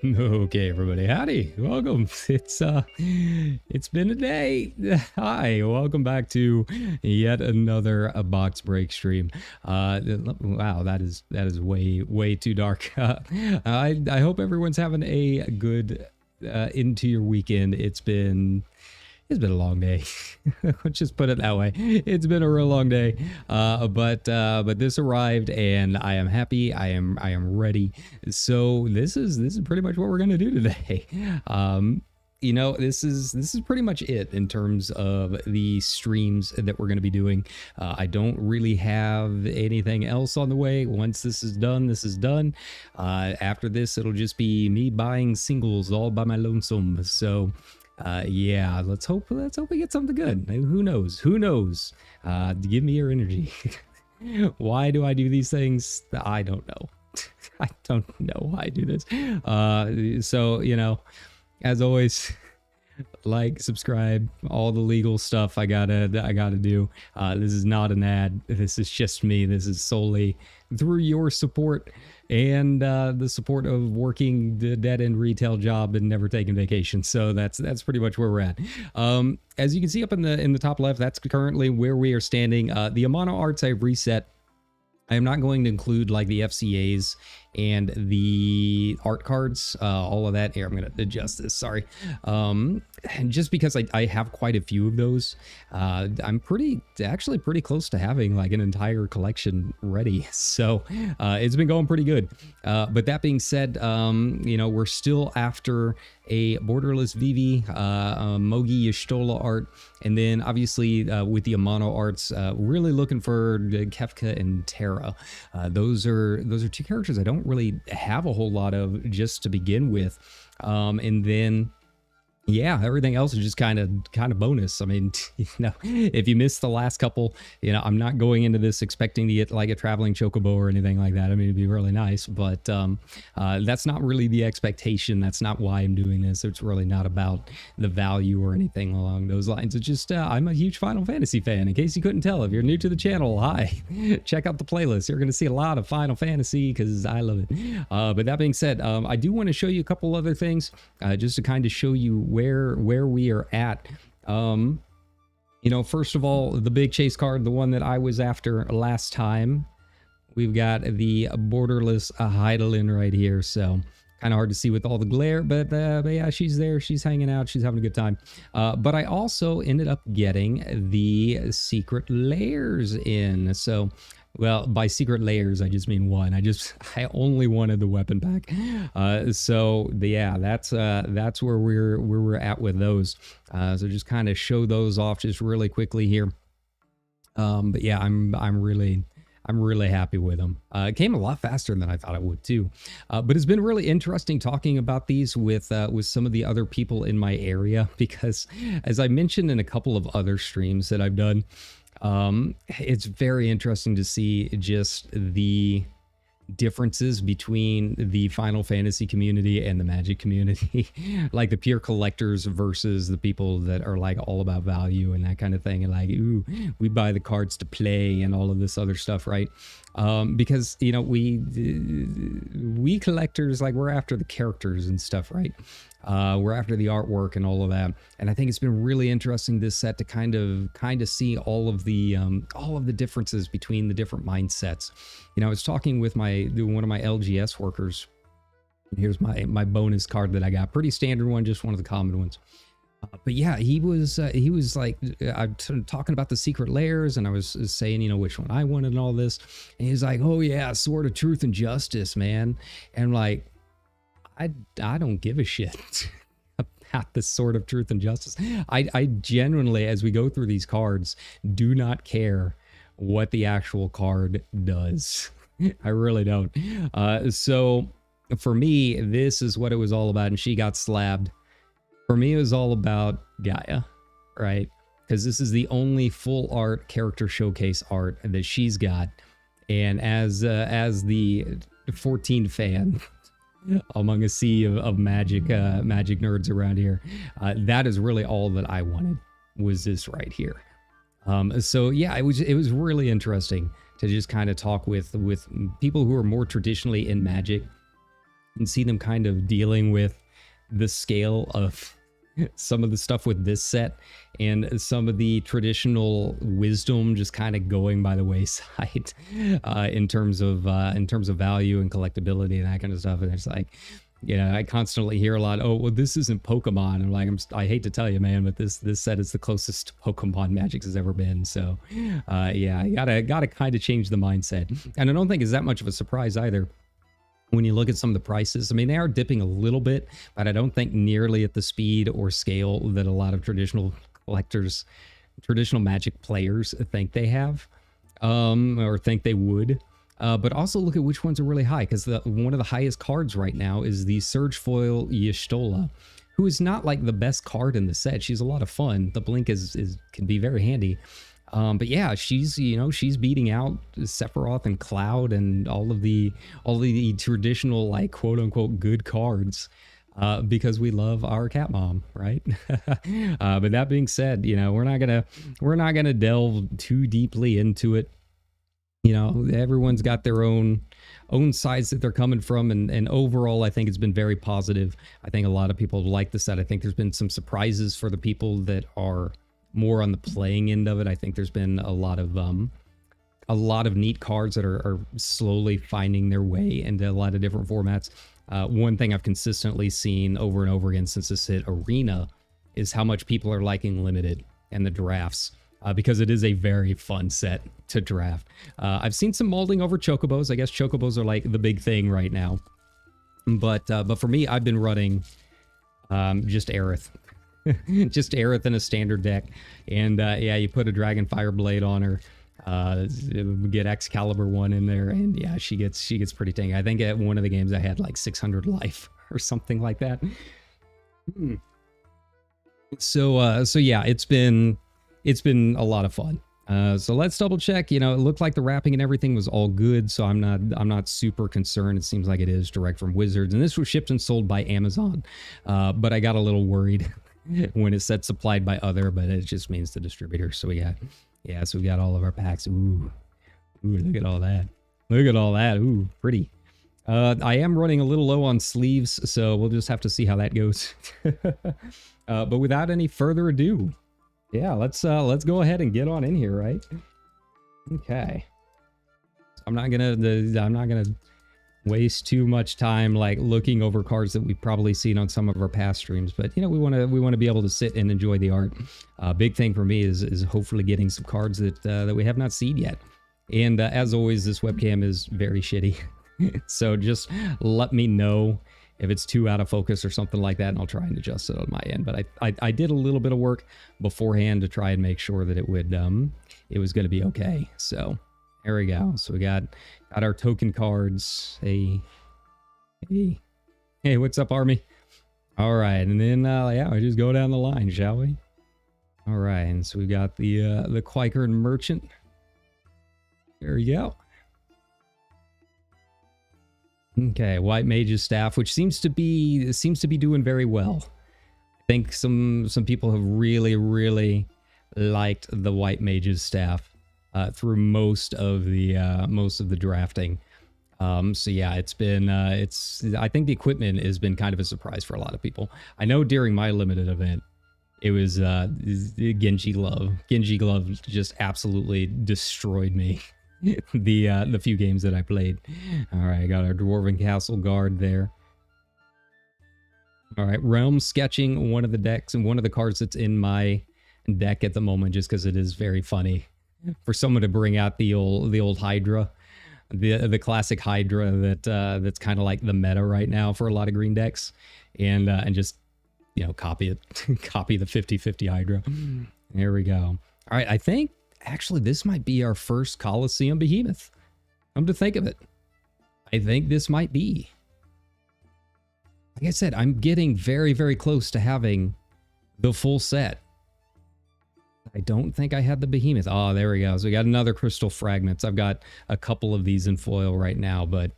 Okay, everybody, howdy, welcome. It's been a day. Hi, welcome back to yet another box break stream. Wow, that is way too dark. I hope everyone's having a good into your weekend. It's been a long day. Let's just put it that way. It's been a real long day, but this arrived, and I am happy. I am ready. So this is pretty much what we're gonna do today. You know, this is pretty much it in terms of the streams that we're going to be doing. I don't really have anything else on the way. Once this is done, this is done. After this, it'll just be me buying singles all by my lonesome. So yeah, let's hope we get something good. Who knows? Give me your energy. Why do I do these things? I don't know. I don't know why I do this. So, you know, as always, like, subscribe, all the legal stuff I gotta do. This is not an ad. This is just me. This is solely through your support and the support of working the dead-end retail job and never taking vacation. So that's pretty much where we're at. As you can see up in the top left, that's currently where we are standing. The Amano arts I've reset. I am not going to include like the FCAs and the art cards, all of that. Here, I'm going to adjust this, sorry. And just because I have quite a few of those, I'm actually pretty close to having like an entire collection ready. So it's been going pretty good. But that being said, you know, we're still after a borderless Vivi, Mogi Y'shtola art, and then obviously with the Amano arts, really looking for Kefka and Terra. Those are two characters I don't really have a whole lot of just to begin with, and then yeah, everything else is just kind of bonus. I mean, you know, if you missed the last couple, you know, I'm not going into this expecting to get like a traveling chocobo or anything like that. I mean, it'd be really nice, but that's not really the expectation. That's not why I'm doing this. It's really not about the value or anything along those lines. It's just I'm a huge Final Fantasy fan. In case you couldn't tell, if you're new to the channel, hi, check out the playlist. You're going to see a lot of Final Fantasy because I love it. But that being said, I do want to show you a couple other things just to kind of show you where we are at. You know, first of all, the big chase card, the one that I was after last time, we've got the borderless Heidelin right here. So kind of hard to see with all the glare, but yeah, she's there, she's hanging out, she's having a good time. But I also ended up getting the secret layers in. So, well, by secret layers, I just mean one. I only wanted the weapon pack. So yeah, that's where we're at with those. So just kind of show those off just really quickly here. But yeah, I'm really happy with them. It came a lot faster than I thought it would too. But it's been really interesting talking about these with some of the other people in my area, because as I mentioned in a couple of other streams that I've done, it's very interesting to see just the differences between the Final Fantasy community and the Magic community, like the pure collectors versus the people that are like all about value and that kind of thing, and like, ooh, we buy the cards to play and all of this other stuff, right? Because, you know, we collectors, like, we're after the characters and stuff, right? We're after the artwork and all of that, and I think it's been really interesting this set to kind of see all of the differences between the different mindsets. You know, I was talking with one of my LGS workers. Here's my bonus card that I got, pretty standard one, just one of the common ones. But yeah, he was like, I'm talking about the secret layers, and I was saying, you know, which one I wanted and all this, and he's like, oh yeah, Sword of Truth and Justice, man. And I'm like, I don't give a shit about the Sword of Truth and Justice. I genuinely, as we go through these cards, do not care what the actual card does. I really don't. So for me, this is what it was all about, and she got slabbed. For me, it was all about Gaia, right? Because this is the only full art character showcase art that she's got, and as the 14 fan, among a sea of magic magic nerds around here. That is really all that I wanted, was this right here. So yeah, it was really interesting to just kind of talk with people who are more traditionally in Magic and see them kind of dealing with the scale of some of the stuff with this set and some of the traditional wisdom just kind of going by the wayside in terms of value and collectability and that kind of stuff. And it's like, you know, I constantly hear a lot, oh, well, this isn't Pokemon. I'm like, I hate to tell you, man, but this set is the closest to Pokemon Magic has ever been. So, yeah, I gotta kind of change the mindset. And I don't think it's that much of a surprise either when you look at some of the prices. I mean, they are dipping a little bit, but I don't think nearly at the speed or scale that a lot of traditional collectors, traditional Magic players think they have, or think they would. But also look at which ones are really high, because one of the highest cards right now is the Surge Foil Y'shtola, who is not like the best card in the set. She's a lot of fun. The blink can be very handy. But yeah, she's beating out Sephiroth and Cloud and all of the traditional, like, quote unquote good cards. Because we love our cat mom, right? But that being said, you know, we're not gonna delve too deeply into it. You know, everyone's got their own sides that they're coming from, and overall, I think it's been very positive. I think a lot of people like the set. I think there's been some surprises for the people that are more on the playing end of it. I think there's been a lot of neat cards that are slowly finding their way into a lot of different formats. One thing I've consistently seen over and over again since this hit Arena is how much people are liking Limited and the drafts. Because it is a very fun set to draft. I've seen some molding over Chocobos. I guess Chocobos are like the big thing right now. But for me, I've been running just Aerith. Just Aerith in a standard deck. And yeah, you put a Dragon Fire Blade on her. Get Excalibur 1 in there. And yeah, she gets pretty tanky. I think at one of the games I had like 600 life or something like that. So yeah, it's been a lot of fun. So let's double check. You know, it looked like the wrapping and everything was all good, so I'm not super concerned. It seems like it is direct from Wizards, and this was shipped and sold by Amazon. But I got a little worried when it said supplied by other, but it just means the distributor. So we got all of our packs. Ooh, look at all that. Look at all that. Ooh, pretty. I am running a little low on sleeves, so we'll just have to see how that goes. But without any further ado, yeah, let's go ahead and get on in here, right? Okay. I'm not gonna waste too much time like looking over cards that we've probably seen on some of our past streams, but you know, we want to be able to sit and enjoy the art. Big thing for me is hopefully getting some cards that we have not seen yet. And as always, this webcam is very shitty, so just let me know if it's too out of focus or something like that, and I'll try and adjust it on my end. But I did a little bit of work beforehand to try and make sure that it would it was going to be okay. So there we go. So we got our token cards. Hey, what's up, Army? All right, and then yeah, we just go down the line, shall we? All right, and so we got the Quaker Merchant. There we go. Okay, White Mage's staff, which seems to be doing very well. I think some people have really liked the White Mage's staff through most of the drafting. So yeah, it's been I think the equipment has been kind of a surprise for a lot of people. I know during my limited event, it was Genji Glove. Genji Glove just absolutely destroyed me. The few games that I played. All right, I got our Dwarven Castle Guard there. All right, Realm Sketching, one of the decks and one of the cards that's in my deck at the moment, just because it is very funny for someone to bring out the old Hydra, the classic Hydra that's kind of like the meta right now for a lot of green decks, and just, you know, copy it, copy the 50/50 Hydra. There we go. All right, I think actually this might be our first Coliseum Behemoth. Come to think of it, I think this might be. Like I said, I'm getting very close to having the full set. I don't think I had the Behemoth. Oh, there we go. So we got another Crystal Fragments. I've got a couple of these in foil right now, but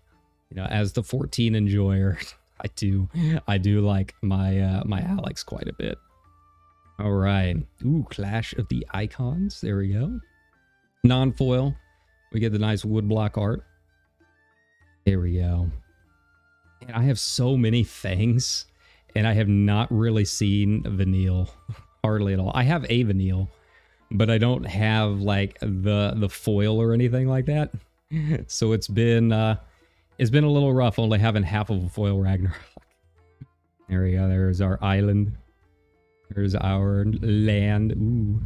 You know, as the 14 enjoyer, I do like my my Alex quite a bit. All right. Ooh, Clash of the Icons. There we go. Non-foil. We get the nice woodblock art. There we go. And I have so many things, and I have not really seen Vanille hardly at all. I have a Vanille, but I don't have like the foil or anything like that. So it's been a little rough only having half of a foil Ragnarok. There we go. There's our island. There's our land. Ooh.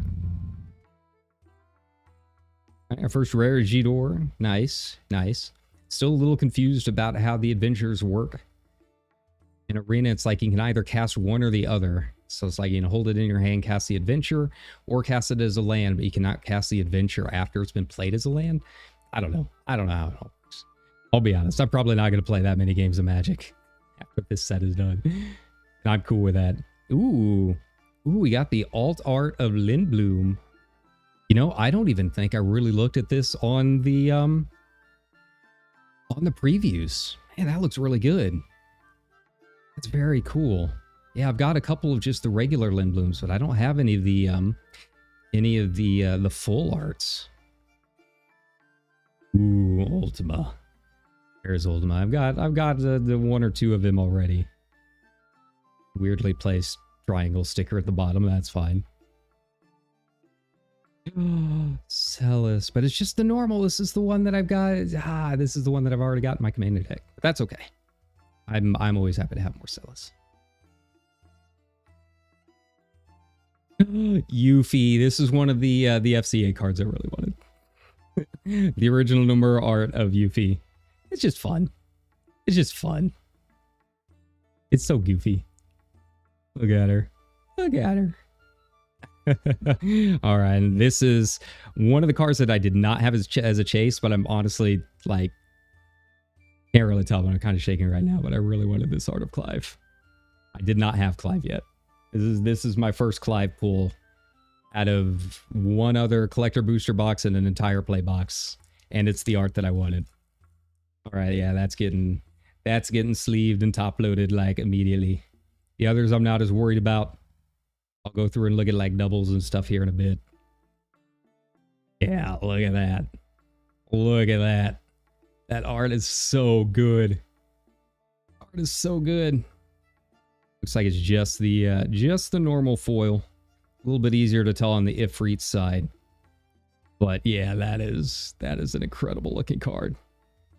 Our first rare G-Door. Nice. Nice. Still a little confused about how the adventures work. In Arena, it's like you can either cast one or the other. So it's like you can hold it in your hand, cast the adventure, or cast it as a land, but you cannot cast the adventure after it's been played as a land. I don't know. I don't know how it all works. I'll be honest. I'm probably not going to play that many games of Magic after this set is done. And I'm cool with that. Ooh. Ooh, we got the alt art of Lindblom. You know, I don't even think I really looked at this on the previews. Man, that looks really good. That's very cool. Yeah, I've got a couple of just the regular Lindbloms, but I don't have any of the full arts. Ooh, Ultima. There's Ultima. I've got the one or two of them already. Weirdly placed triangle sticker at the bottom. That's fine. Celis, but it's just the normal. This is the one that I've got. This is the one that I've already got in my commander deck. But that's okay. I'm always happy to have more Celis. Yuffie. This is one of the FCA cards I really wanted. The original number art of Yuffie. It's just fun. It's just fun. It's so goofy. Look at her. Look at her. All right, and this is one of the cards that I did not have as a chase, but I'm honestly like can't really tell, but I'm kind of shaking right now. But I really wanted this art of Clive. I did not have Clive yet. This is my first Clive pull out of one other collector booster box and an entire play box, and it's the art that I wanted. All right, yeah, that's getting sleeved and top loaded like immediately. The others I'm not as worried about. I'll go through and look at like doubles and stuff here in a bit. Yeah, look at that. Look at that. That art is so good. Art is so good. Looks like it's just the normal foil. A little bit easier to tell on the Ifrit side. But yeah, that is an incredible looking card.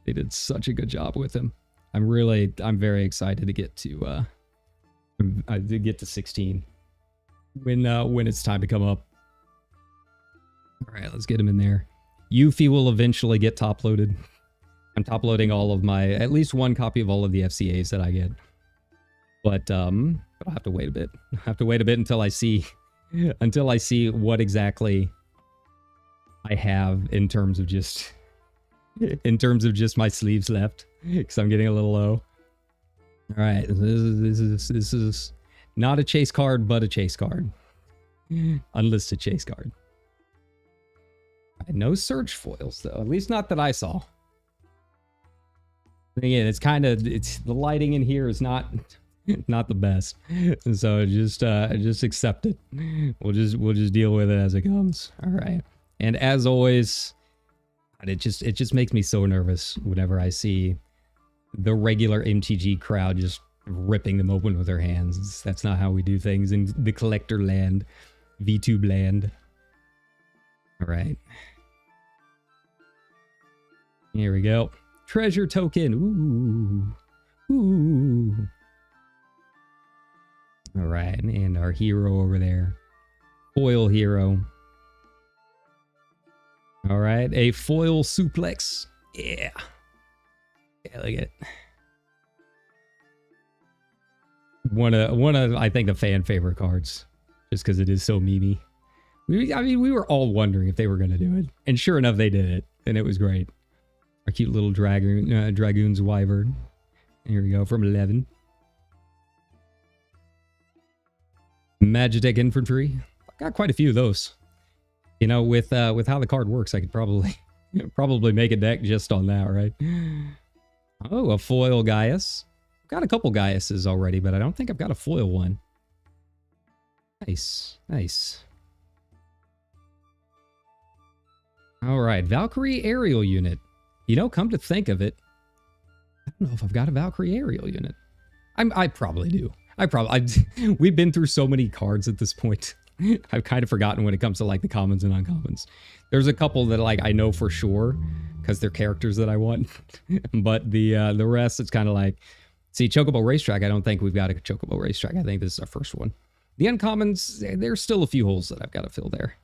They did such a good job with him. I'm very excited to get to 16 when it's time to come up. All right, let's get him in there. Yuffie will eventually get top loaded. I'm top loading all of my, at least one copy of all of the FCAs that I get. But I'll have to wait a bit. I'll have to wait a bit until I see what exactly I have in terms of just my sleeves left, because I'm getting a little low. All right, this is not a chase card, but a chase card. Unlisted chase card. No search foils though, at least not that I saw. Again, it's the lighting in here is not the best, so just accept it. We'll just deal with it as it comes. All right, and as always, it just makes me so nervous whenever I see the regular MTG crowd just ripping them open with their hands. That's not how we do things in the collector land, VTuber land. All right, here we go. Treasure token. Ooh. All right, and our hero over there, foil hero. All right, a foil suplex. Yeah, look at it. One of I think the fan favorite cards, just because it is so memey. We were all wondering if they were going to do it, and sure enough, they did it, and it was great. Our cute little dragoon's wyvern. Here we go from 11. Magitech infantry. Got quite a few of those. You know, with how the card works, I could probably make a deck just on that, right? Oh, a foil Gaius. I've got a couple Gaiuses already, but I don't think I've got a foil one. Nice, nice. All right, Valkyrie aerial unit. You know, come to think of it, I don't know if I've got a Valkyrie aerial unit. I probably do. We've been through so many cards at this point. I've kind of forgotten when it comes to like the commons and uncommons. There's a couple that like I know for sure because they're characters that I want, but the rest it's kind of like, see, Chocobo Racetrack. I don't think we've got a Chocobo Racetrack. I think this is our first one. The uncommons, there's still a few holes that I've got to fill there.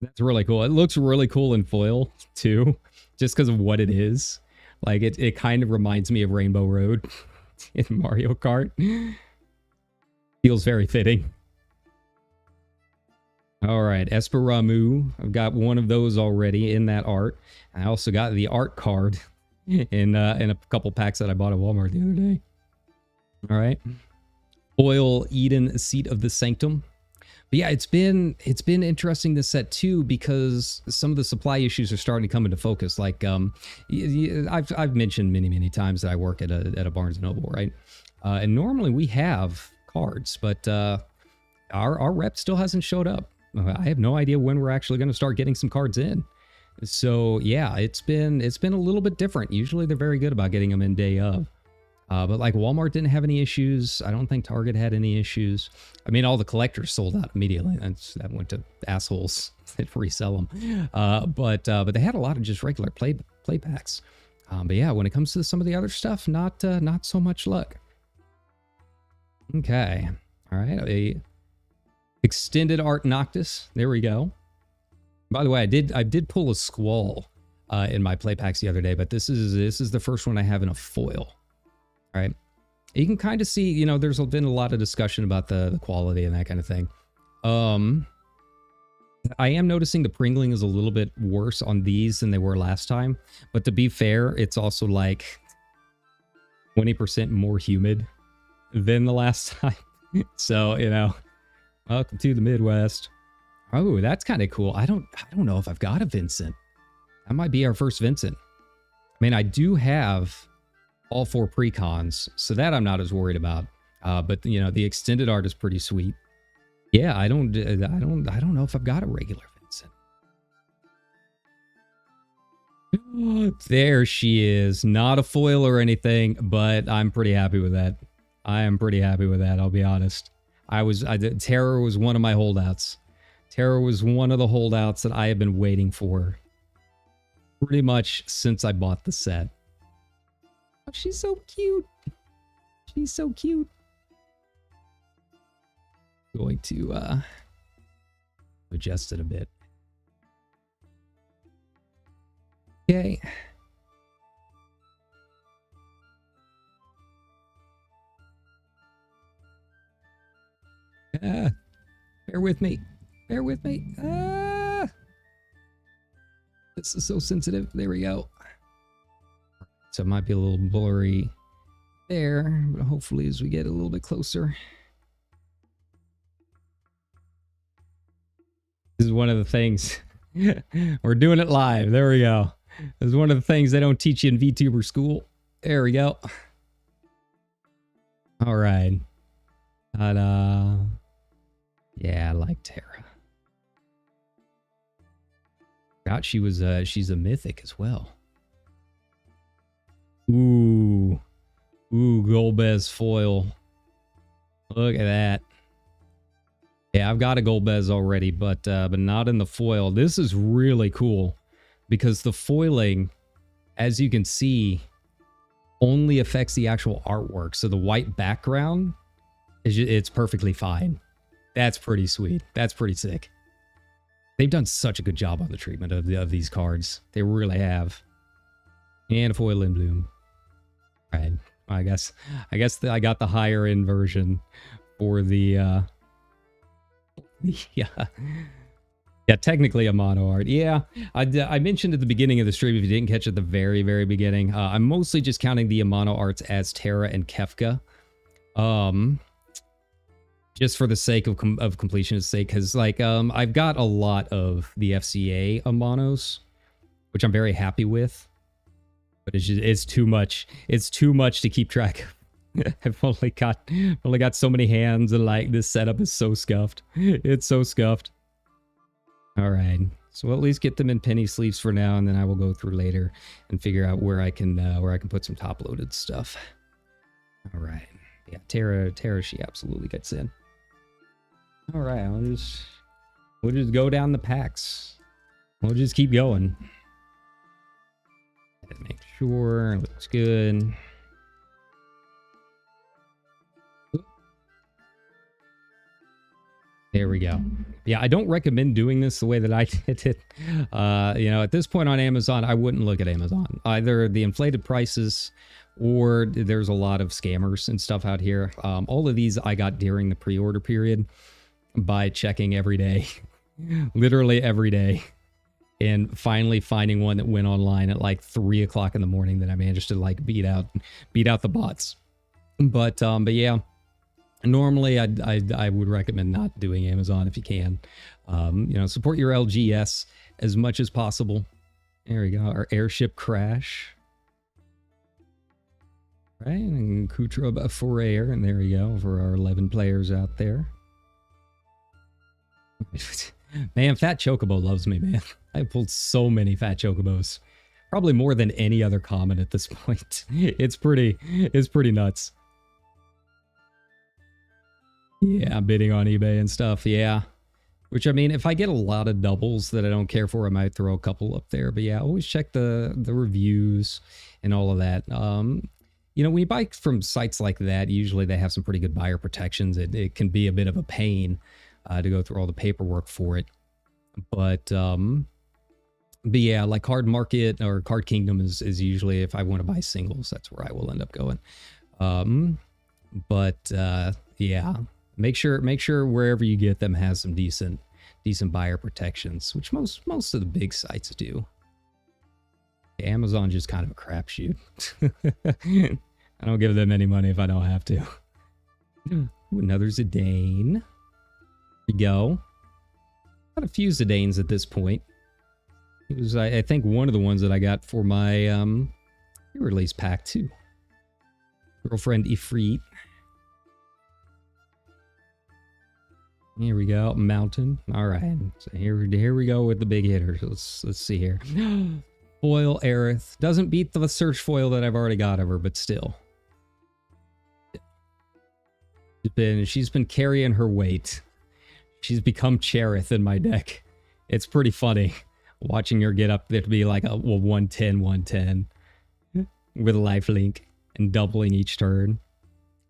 That's really cool. It looks really cool in foil too, just because of what it is. Like it kind of reminds me of Rainbow Road in Mario Kart. Feels very fitting. All right, Esperamu. I've got one of those already in that art. I also got the art card in a couple packs that I bought at Walmart the other day. All right. Foil Eden, Seat of the Sanctum. But yeah, it's been interesting this set too because some of the supply issues are starting to come into focus. Like I've mentioned many times that I work at a Barnes & Noble, right? And normally we have cards, but our rep still hasn't showed up. I have no idea when we're actually going to start getting some cards in. So yeah, it's been a little bit different. Usually they're very good about getting them in day of. But like Walmart didn't have any issues. I don't think Target had any issues. I mean, all the collectors sold out immediately. That went to assholes that resell them. But they had a lot of just regular play packs. But yeah, when it comes to some of the other stuff, not so much luck. Okay, all right, a extended art Noctis. There we go. By the way, I did pull a Squall in my play packs the other day, but this is the first one I have in a foil. All right, you can kind of see, you know, there's been a lot of discussion about the quality and that kind of thing. I am noticing the pringling is a little bit worse on these than they were last time, but to be fair, it's also like 20% more humid than the last time. So, you know, welcome to the Midwest. Oh, that's kind of cool. I don't know if I've got a Vincent. That might be our first Vincent. I mean, I do have all 4 precons, so that I'm not as worried about. But you know, the extended art is pretty sweet. Yeah, I don't know if I've got a regular Vincent. There she is. Not a foil or anything, but I'm pretty happy with that. I am pretty happy with that, I'll be honest. Terror was one of my holdouts. Terror was one of the holdouts that I have been waiting for pretty much since I bought the set. Oh, she's so cute. She's so cute. Going to adjust it a bit. Okay. Bear with me. Bear with me. This is so sensitive. There we go. So it might be a little blurry there, but hopefully as we get a little bit closer. This is one of the things. We're doing it live. There we go. This is one of the things they don't teach you in VTuber school. There we go. All right. Ta-da. Yeah, I like Terra. Forgot she was she's a mythic as well. Ooh. Ooh, Golbez foil. Look at that. Yeah, I've got a Golbez already, but not in the foil. This is really cool because the foiling, as you can see, only affects the actual artwork. So the white background it's perfectly fine. That's pretty sweet. That's pretty sick. They've done such a good job on the treatment of these cards. They really have. And a foil in bloom. All right. I guess I got the higher end version for the yeah, technically a mono art. Yeah, I mentioned at the beginning of the stream, if you didn't catch at the very beginning, I'm mostly just counting the mono arts as Terra and Kefka. Just for the sake of completion's sake, because like I've got a lot of the FCA monos, which I'm very happy with. but it's too much. It's too much to keep track of. I've only got so many hands, and like this setup is so scuffed. It's so scuffed. All right, so we'll at least get them in penny sleeves for now, and then I will go through later and figure out where I can put some top loaded stuff. All right, yeah, Tara, she absolutely gets in. All right, we'll just go down the packs. We'll just keep going. Make sure it looks good. There we go. Yeah, I don't recommend doing this the way that I did it. You know, at this point on Amazon, I wouldn't look at Amazon. Either the inflated prices or there's a lot of scammers and stuff out here. All of these I got during the pre-order period by checking every day. Literally every day. And finally finding one that went online at like 3 o'clock in the morning that I managed to like beat out the bots. But yeah, normally I would recommend not doing Amazon if you can. You know, support your LGS as much as possible. There we go. Our airship crash. Right, and Kutra Forayer, and there we go for our 11 players out there. Man, Fat Chocobo loves me, man. I pulled so many Fat Chocobos. Probably more than any other common at this point. It's pretty nuts. Yeah, bidding on eBay and stuff, yeah. Which, I mean, if I get a lot of doubles that I don't care for, I might throw a couple up there. But yeah, always check the reviews and all of that. You know, when you buy from sites like that, usually they have some pretty good buyer protections. It can be a bit of a pain to go through all the paperwork for it. But yeah, like Card Market or Card Kingdom is usually, if I want to buy singles, that's where I will end up going. Yeah, make sure wherever you get them has some decent buyer protections, which most of the big sites do. Amazon just kind of a crapshoot. I don't give them any money if I don't have to. Ooh, another Zidane. There we go. Got a few Zidanes at this point. It was, I think, one of the ones that I got for my release pack too. Girlfriend Ifrit. Here we go, Mountain. All right, so here we go with the big hitters. Let's see here. Foil Aerith doesn't beat the search foil that I've already got of her, but still, she's been carrying her weight. She's become Cherith in my deck. It's pretty funny watching her get up there to be like a 110 with a lifelink and doubling each turn.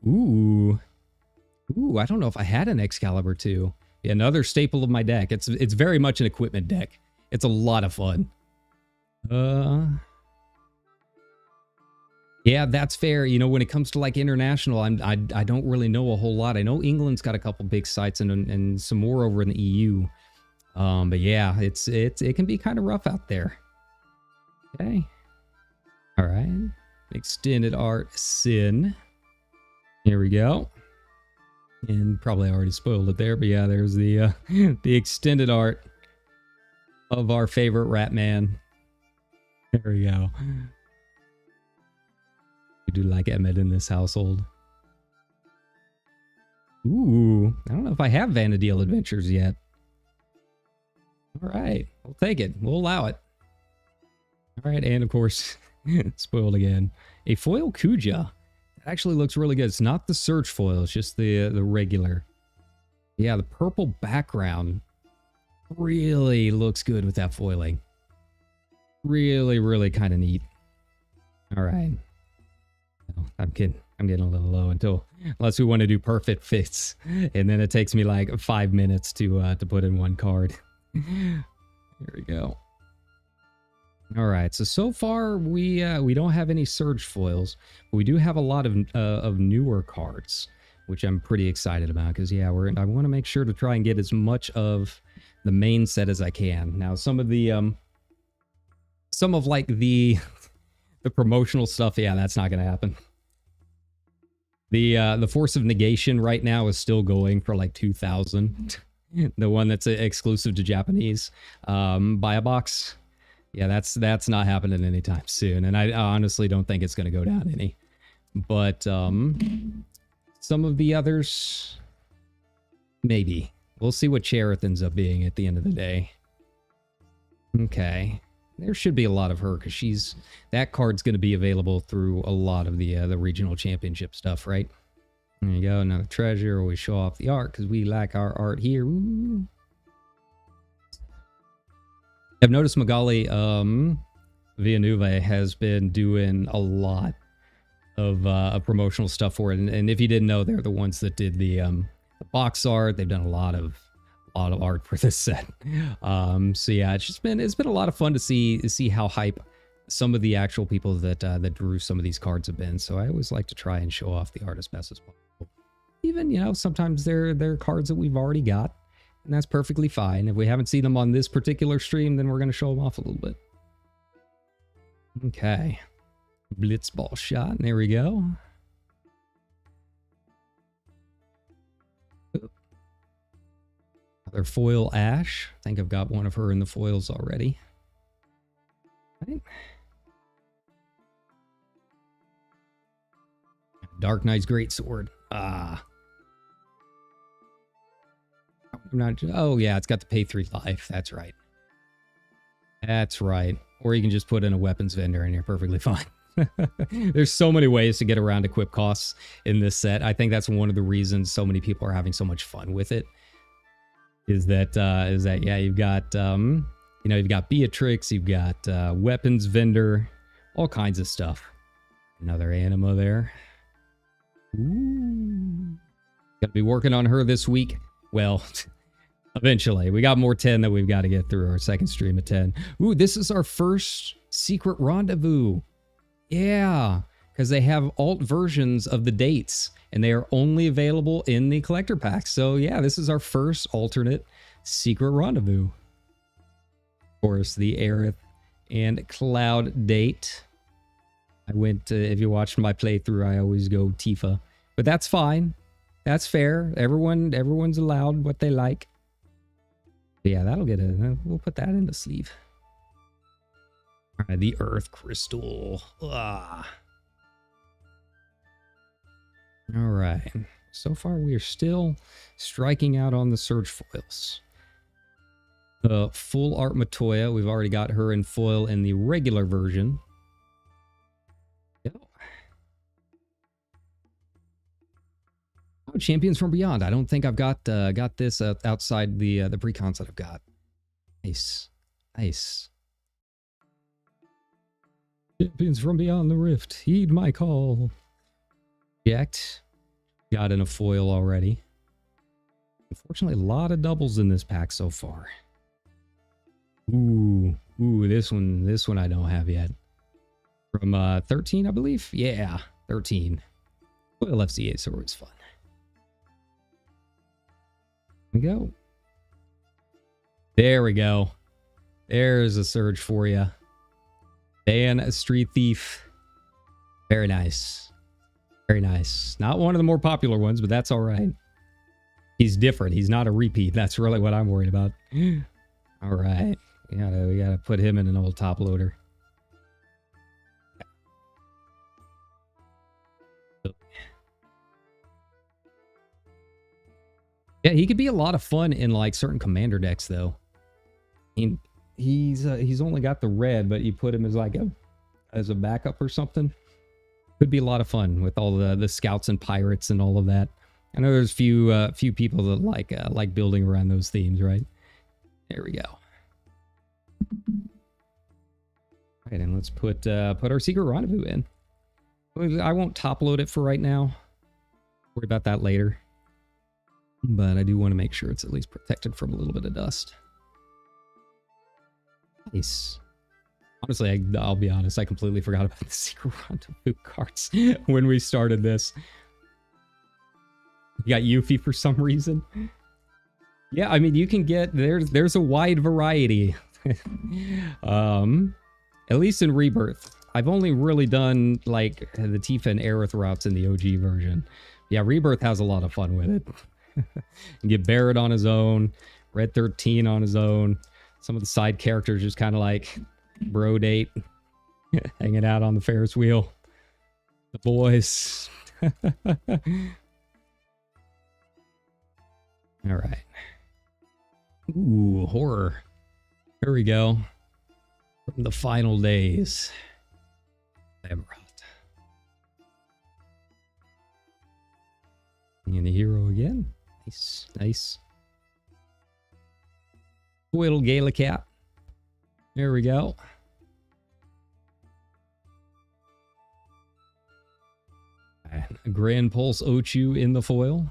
Ooh, I don't know if I had an Excalibur too. Yeah, another staple of my deck. It's very much an equipment deck. It's a lot of fun. Yeah, that's fair. You know, when it comes to like international, I don't really know a whole lot. I know England's got a couple big sites and some more over in the EU. But yeah, it can be kind of rough out there. Okay. All right. Extended art Sin. Here we go. And probably already spoiled it there, but yeah, there's the extended art of our favorite Ratman. There we go. We do like Emmett in this household. Ooh, I don't know if I have Vanadil Adventures yet. All right, we'll take it. We'll allow it. All right, and of course, spoiled again. A foil Kuja. That actually looks really good. It's not the search foil, it's just the regular. Yeah, the purple background really looks good with that foiling. Really, really kind of neat. All right. I'm getting a little low unless we want to do perfect fits, and then it takes me like 5 minutes to put in one card. Here we go. All right, so far we don't have any surge foils, but we do have a lot of newer cards, which I'm pretty excited about because yeah, I want to make sure to try and get as much of the main set as I can. Now some of like the promotional stuff, yeah, that's not gonna happen. The Force of Negation right now is still going for like 2,000. The one that's exclusive to Japanese. Buy a box. Yeah, that's not happening anytime soon, and I honestly don't think it's going to go down any. But some of the others, maybe. We'll see what Cherith ends up being at the end of the day. Okay. There should be a lot of her, because that card's going to be available through a lot of the regional championship stuff, right? There you go, another treasure. We show off the art, because we like our art here. Ooh. I've noticed Magali Villanueva has been doing a lot of promotional stuff for it, and if you didn't know, they're the ones that did the box art. They've done a lot of art for this set. So yeah, it's been a lot of fun to see how hype some of the actual people that drew some of these cards have been. So I always like to try and show off the art as best as possible. Even, you know, sometimes they're cards that we've already got, and that's perfectly fine. If we haven't seen them on this particular stream, then we're going to show them off a little bit. Okay. Blitzball shot, and there we go. Another foil Ash. I think I've got one of her in the foils already. Right. Dark Knight's Greatsword. Ah. I'm not. Oh yeah, it's got the pay 3 life. That's right. That's right. Or you can just put in a weapons vendor and you're perfectly fine. There's so many ways to get around equip costs in this set. I think that's one of the reasons so many people are having so much fun with it. Is that yeah, you've got you know, you've got Beatrix, you've got weapons vendor, all kinds of stuff. Another anima there. Ooh. Gonna be working on her this week. Well, eventually. We got more 10 that we've got to get through our second stream of 10. Ooh, this is our first secret rendezvous. Yeah, because they have alt versions of the dates, and they are only available in the collector pack. So yeah, this is our first alternate secret rendezvous. Of course, the Aerith and Cloud date. I went, if you watched my playthrough, I always go Tifa. But that's fine. That's fair. Everyone's allowed what they like. But yeah, that'll get it. We'll put that in the sleeve. All right, the Earth Crystal. Ah. All right. So far, we are still striking out on the Surge foils. The full art Matoya, we've already got her in foil in the regular version. Yep. Oh, Champions from Beyond. I don't think I've got this outside the pre-cons that I've got. Nice, nice. Champions from Beyond the Rift. Heed my call. Jacked. Got in a foil already. Unfortunately, a lot of doubles in this pack so far. Ooh, this one I don't have yet. From 13, I believe. Yeah, 13. Foil FCA, so it's fun. Here we go. There we go. There's a Surge for you. Dan, a Street Thief. Very nice. Very nice. Not one of the more popular ones, but that's all right. He's different. He's not a repeat. That's really what I'm worried about. All right. We gotta put him in an old top loader. Yeah, he could be a lot of fun in like certain commander decks though. I mean, he's only got the red, but you put him as like as a backup or something. Could be a lot of fun with all the scouts and pirates and all of that. I know there's few people that like building around those themes, right? There we go. All right, and let's put our secret rendezvous in. I won't top load it for right now. Worry about that later. But I do want to make sure it's at least protected from a little bit of dust. Nice. Honestly, I'll be honest, I completely forgot about the secret rendezvous cards when we started this. You got Yuffie for some reason. Yeah, I mean, you can get, there's a wide variety. At least in Rebirth. I've only really done, like, the Tifa and Aerith routes in the OG version. Yeah, Rebirth has a lot of fun with it. You get Barrett on his own, Red 13 on his own. Some of the side characters just kind of like bro date. Hanging out on the Ferris wheel. The boys. All right. Ooh, horror. Here we go. From the final days. Emerald. And the hero again. Nice, nice. Foil Gala Cat. There we go. A Grand Pulse Ochu in the foil.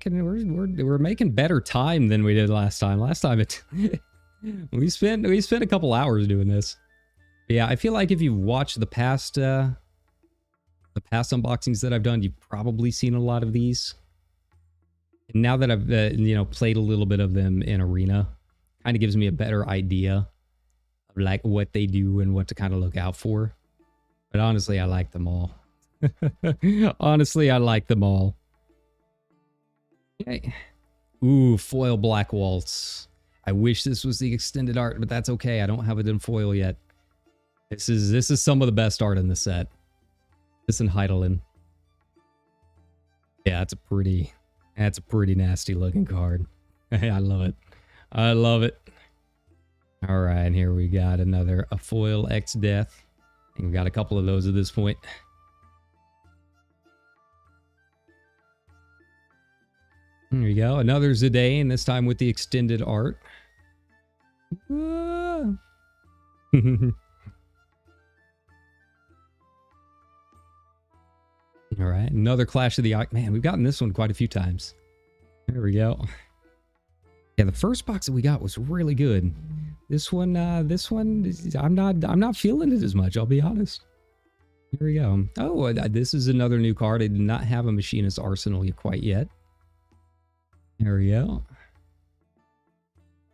We're making better time than we did last time. Last time we spent a couple hours doing this. Yeah, I feel like if you've watched the past unboxings that I've done, you've probably seen a lot of these. And now that I've played a little bit of them in arena, kind of gives me a better idea of like what they do and what to kind of look out for. But honestly, I like them all. Honestly, I like them all. Okay. Ooh, foil Black Waltz. I wish this was the extended art, but that's okay. I don't have it in foil yet. This is some of the best art in the set. This and Heidelin. Yeah, that's a pretty nasty looking card. I love it. I love it. All right, here we got a foil X Death. And we got a couple of those at this point. There we go. Another Zidane, this time with the extended art. Ah. All right, another Clash of the Eye. Man, we've gotten this one quite a few times. There we go. Yeah, the first box that we got was really good. This one, I'm not feeling it as much, I'll be honest. Here we go. Oh, this is another new card. I did not have a Machinist Arsenal quite yet. There we go.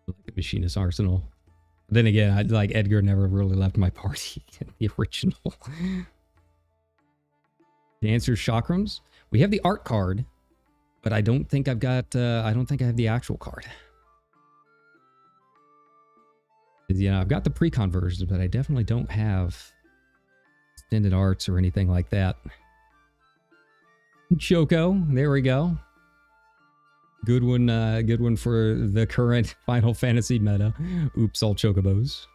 Like a Machinist Arsenal. Then again, like Edgar never really left my party in the original. Dancer Chakrams. We have the art card, but I don't think I've got. I don't think I have the actual card. Yeah, I've got the pre-con versions, but I definitely don't have extended arts or anything like that. Choco, there we go. Good one for the current Final Fantasy meta. Oops, all chocobos.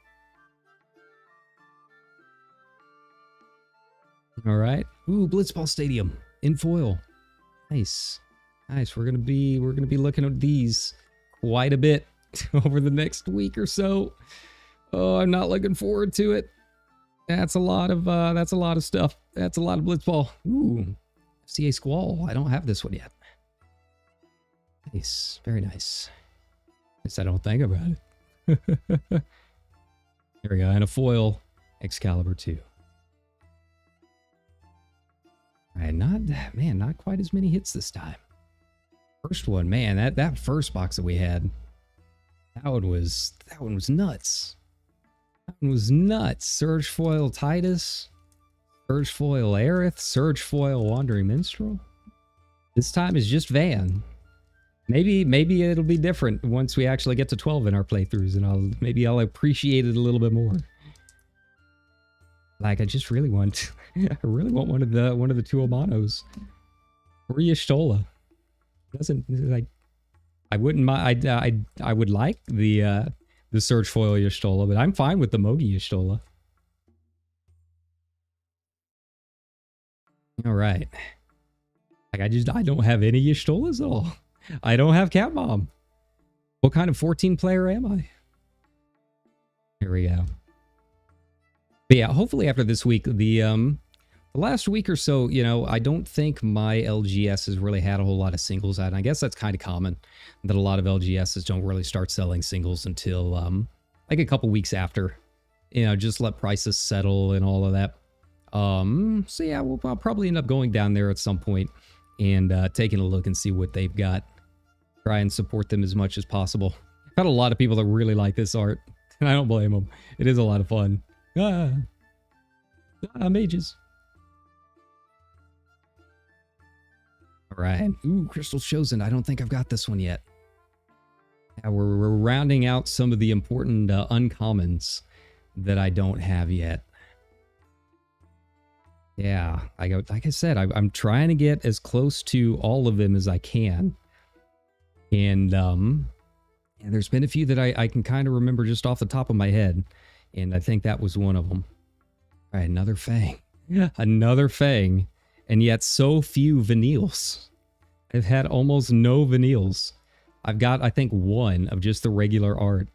All right. Ooh, Blitzball Stadium in foil. Nice, nice. We're gonna be looking at these quite a bit over the next week or so. Oh, I'm not looking forward to it. That's a lot of stuff. That's a lot of Blitzball. Ooh, CA Squall. I don't have this one yet. Nice, very nice. At least I don't think about it. There we go, and a foil Excalibur 2. All right, not quite as many hits this time. First one, man, that first box that we had, that one was nuts. That one was nuts. Surge foil Titus, Surge foil Aerith, Surge foil Wandering Minstrel. This time is just Van. Maybe it'll be different once we actually get to 12 in our playthroughs, and maybe I'll appreciate it a little bit more. Like, I just really want, I really want one of the two Amanos, or Y'shtola. Doesn't like, I wouldn't mind. I would like the Surge foil Y'shtola, but I'm fine with the Mogi Y'shtola. All right, like I don't have any Y'shtolas at all. I don't have Cat Mom. What kind of 14 player am I? Here we go. But yeah, hopefully after this week, the last week or so, I don't think my LGS has really had a whole lot of singles out. And I guess that's kind of common that a lot of LGSs don't really start selling singles until like a couple weeks after. Just let prices settle and all of that. So yeah, I'll probably end up going down there at some point and taking a look and see what they've got. Try and support them as much as possible. I've had a lot of people that really like this art, and I don't blame them. It is a lot of fun. Mages. All right. Ooh, Crystal Chosen. I don't think I've got this one yet. Yeah, we're rounding out some of the important uncommons that I don't have yet. Yeah, like I said, I'm trying to get as close to all of them as I can. And there's been a few that I can kind of remember just off the top of my head. And I think that was one of them. All right, another Fang. Yeah. Another Fang. And yet so few Vanilles. I've had almost no Vanilles. I've got, I think, one of just the regular art.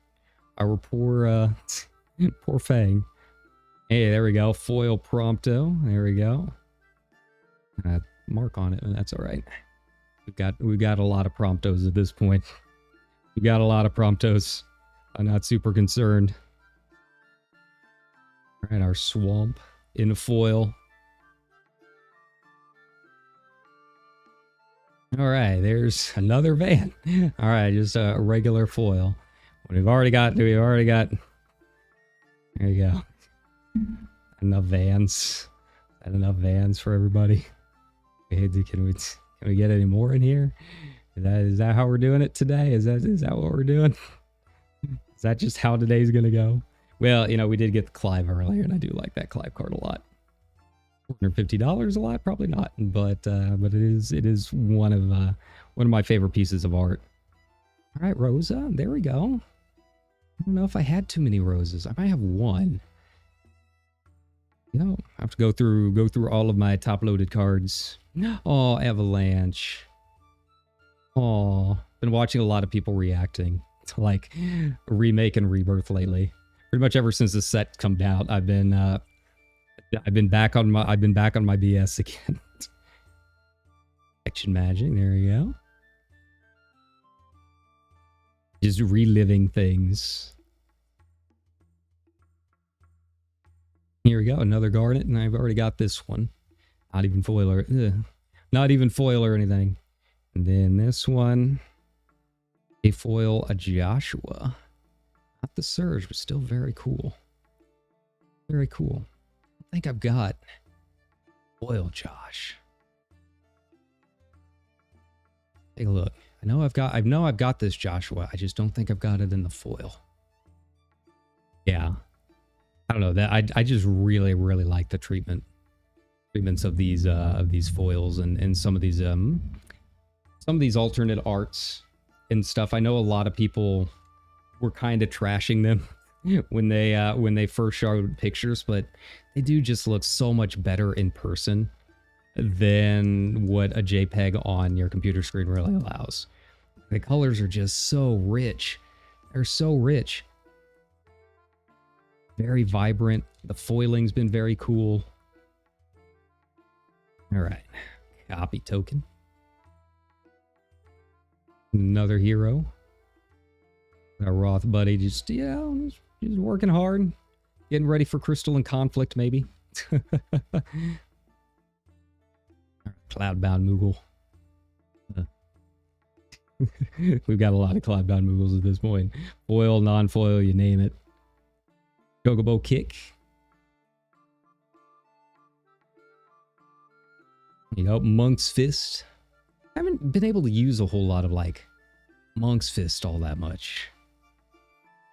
Our poor, poor Fang. Hey, there we go. Foil Prompto. There we go. Mark on it, and that's all right. We've got a lot of Promptos at this point. We've got a lot of Promptos. I'm not super concerned. All right, our Swamp in foil. All right, there's another van. All right, just a regular foil. We've already got. There you go. Enough vans. Not enough vans for everybody. Can we get any more in here? Is that how we're doing it today? Is that what we're doing? Is that just how today's gonna go? Well, you know, we did get the Clive earlier, and I do like that Clive card a lot. $450 a lot? Probably not, but it is one of my favorite pieces of art. All right, Rosa, there we go. I don't know if I had too many roses. I might have one. I have to go through all of my top-loaded cards. Oh, Avalanche. Oh, been watching a lot of people reacting to like remake and rebirth lately. Pretty much ever since the set come out, I've been back on my BS again. Action Magic, there we go. Just reliving things. Here we go, another Garnet, and I've already got this one. Not even foil or not even foil or anything. And then this one, a foil, a Joshua. Not the Surge, but still very cool. Very cool. I think I've got foil Josh. Take a look. I know I've got this Joshua. I just don't think I've got it in the foil. Yeah. I don't know, that I just really like the treatments of these foils and some of these alternate arts and stuff. I know a lot of people were kind of trashing them when they first showed pictures, but they do just look so much better in person than what a JPEG on your computer screen really allows. The colors are just so rich. They're so rich. Very vibrant. The foiling's been very cool. All right. Copy token. Another hero. Our Roth buddy just working hard. Getting ready for Crystal and Conflict, maybe. Cloudbound Moogle. We've got a lot of Cloudbound Moogles at this point. Foil, non-foil, you name it. Chocobo Kick. You know, Monk's Fist. I haven't been able to use a whole lot of like Monk's Fist all that much.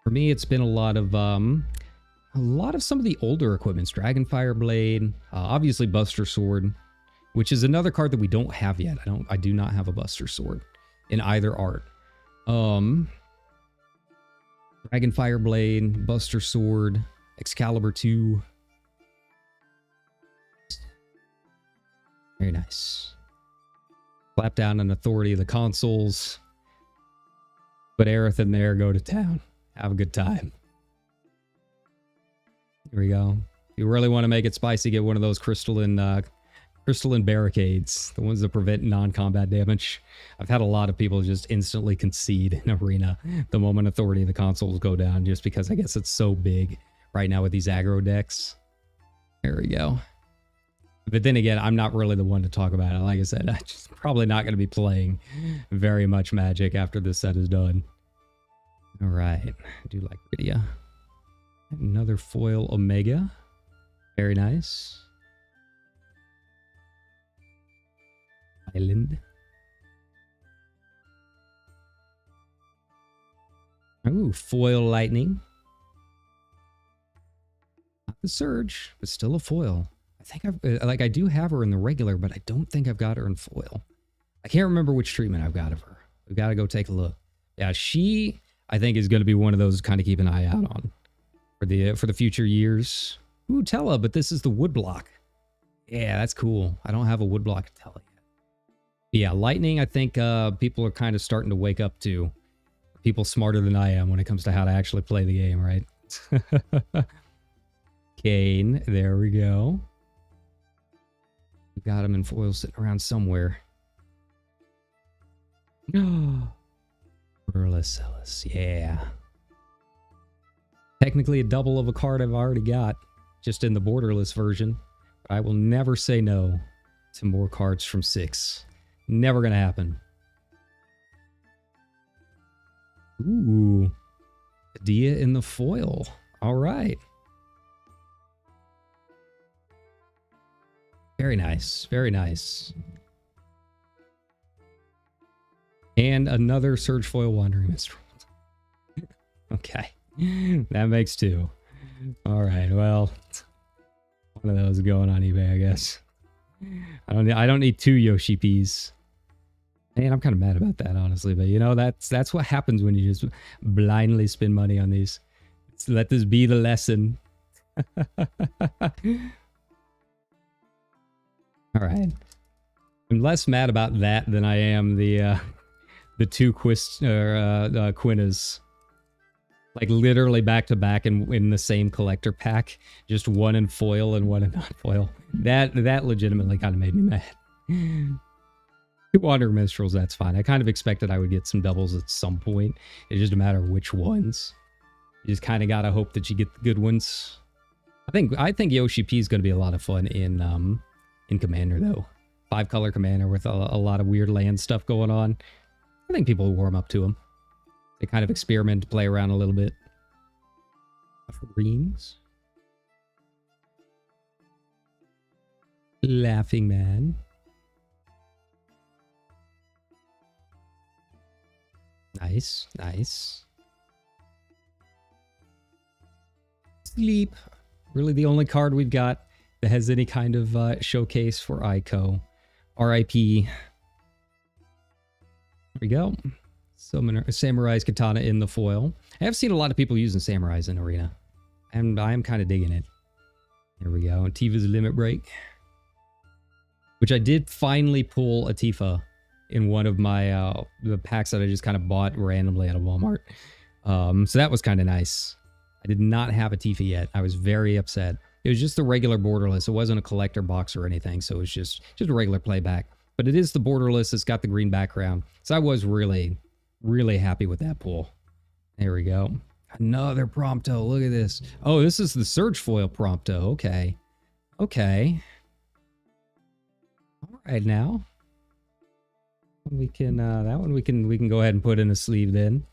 For me, it's been a lot of some of the older equipments. Dragonfire Blade, obviously Buster Sword, which is another card that we don't have yet. I do not have a Buster Sword in either art. Dragonfire Blade, Buster Sword, Excalibur 2. Very nice. Slap down an Authority of the Consoles. Put Aerith in there, go to town. Have a good time. Here we go. If you really want to make it spicy, get one of those crystalline barricades. The ones that prevent non-combat damage. I've had a lot of people just instantly concede in Arena the moment Authority of the Consoles go down, just because I guess it's so big right now with these aggro decks. There we go. But then again, I'm not really the one to talk about it. Like I said, I'm just probably not going to be playing very much Magic after this set is done. All right. I do like Rydia. Another foil Omega. Very nice. Island. Ooh, foil lightning. Not the surge, but still a foil. I think I do have her in the regular, but I don't think I've got her in foil. I can't remember which treatment I've got of her. We've got to go take a look. Yeah, she, I think, is going to be one of those kind of keep an eye out on for the future years. Ooh, Tella, but this is the wood block. Yeah, that's cool. I don't have a wood block Tella yet. Yeah, lightning, I think people are kind of starting to wake up to. People smarter than I am when it comes to how to actually play the game, right? Kane, there we go. We got him in foil sitting around somewhere. Burlesilus, yeah. Technically a double of a card I've already got, just in the borderless version. But I will never say no to more cards from 6. Never gonna happen. Ooh. Dia in the foil. All right. Very nice. Very nice. And another Surge Foil Wandering Minstrel. Okay. That makes 2. All right. Well, one of those going on eBay, I guess. I don't need 2 Yoshi Ps. Man, I'm kind of mad about that, honestly. But you know, that's what happens when you just blindly spend money on these. Let this be the lesson. All right. I'm less mad about that than I am the 2 Quinnas. Like literally back to back in the same collector pack. Just one in foil and one in non-foil. That legitimately kind of made me mad. 2 Wandering Minstrels, that's fine. I kind of expected I would get some doubles at some point. It's just a matter of which ones. You just kind of gotta hope that you get the good ones. I think Yoshi P is going to be a lot of fun in Commander, though. 5-color Commander with a lot of weird land stuff going on. I think people will warm up to them. They kind of experiment, play around a little bit. Rings. Laughing Man. Nice, nice. Sleep. Really the only card we've got that has any kind of showcase for Ico. R.I.P. There we go. Samurai's Katana in the foil. I have seen a lot of people using Samurais in Arena. And I am kind of digging it. There we go. And Tifa's Limit Break. Which I did finally pull a Tifa in one of my the packs that I just kind of bought randomly at a Walmart. So that was kind of nice. I did not have a Tifa yet. I was very upset. It was just the regular borderless. It wasn't a collector box or anything, so it was just a regular playback. But it is the borderless. It's got the green background. So I was really happy with that pull. There we go. Another Prompto. Look at this. Oh, this is the Surge Foil Prompto. Okay. Okay. All right now. We can that one we can go ahead and put in a sleeve then.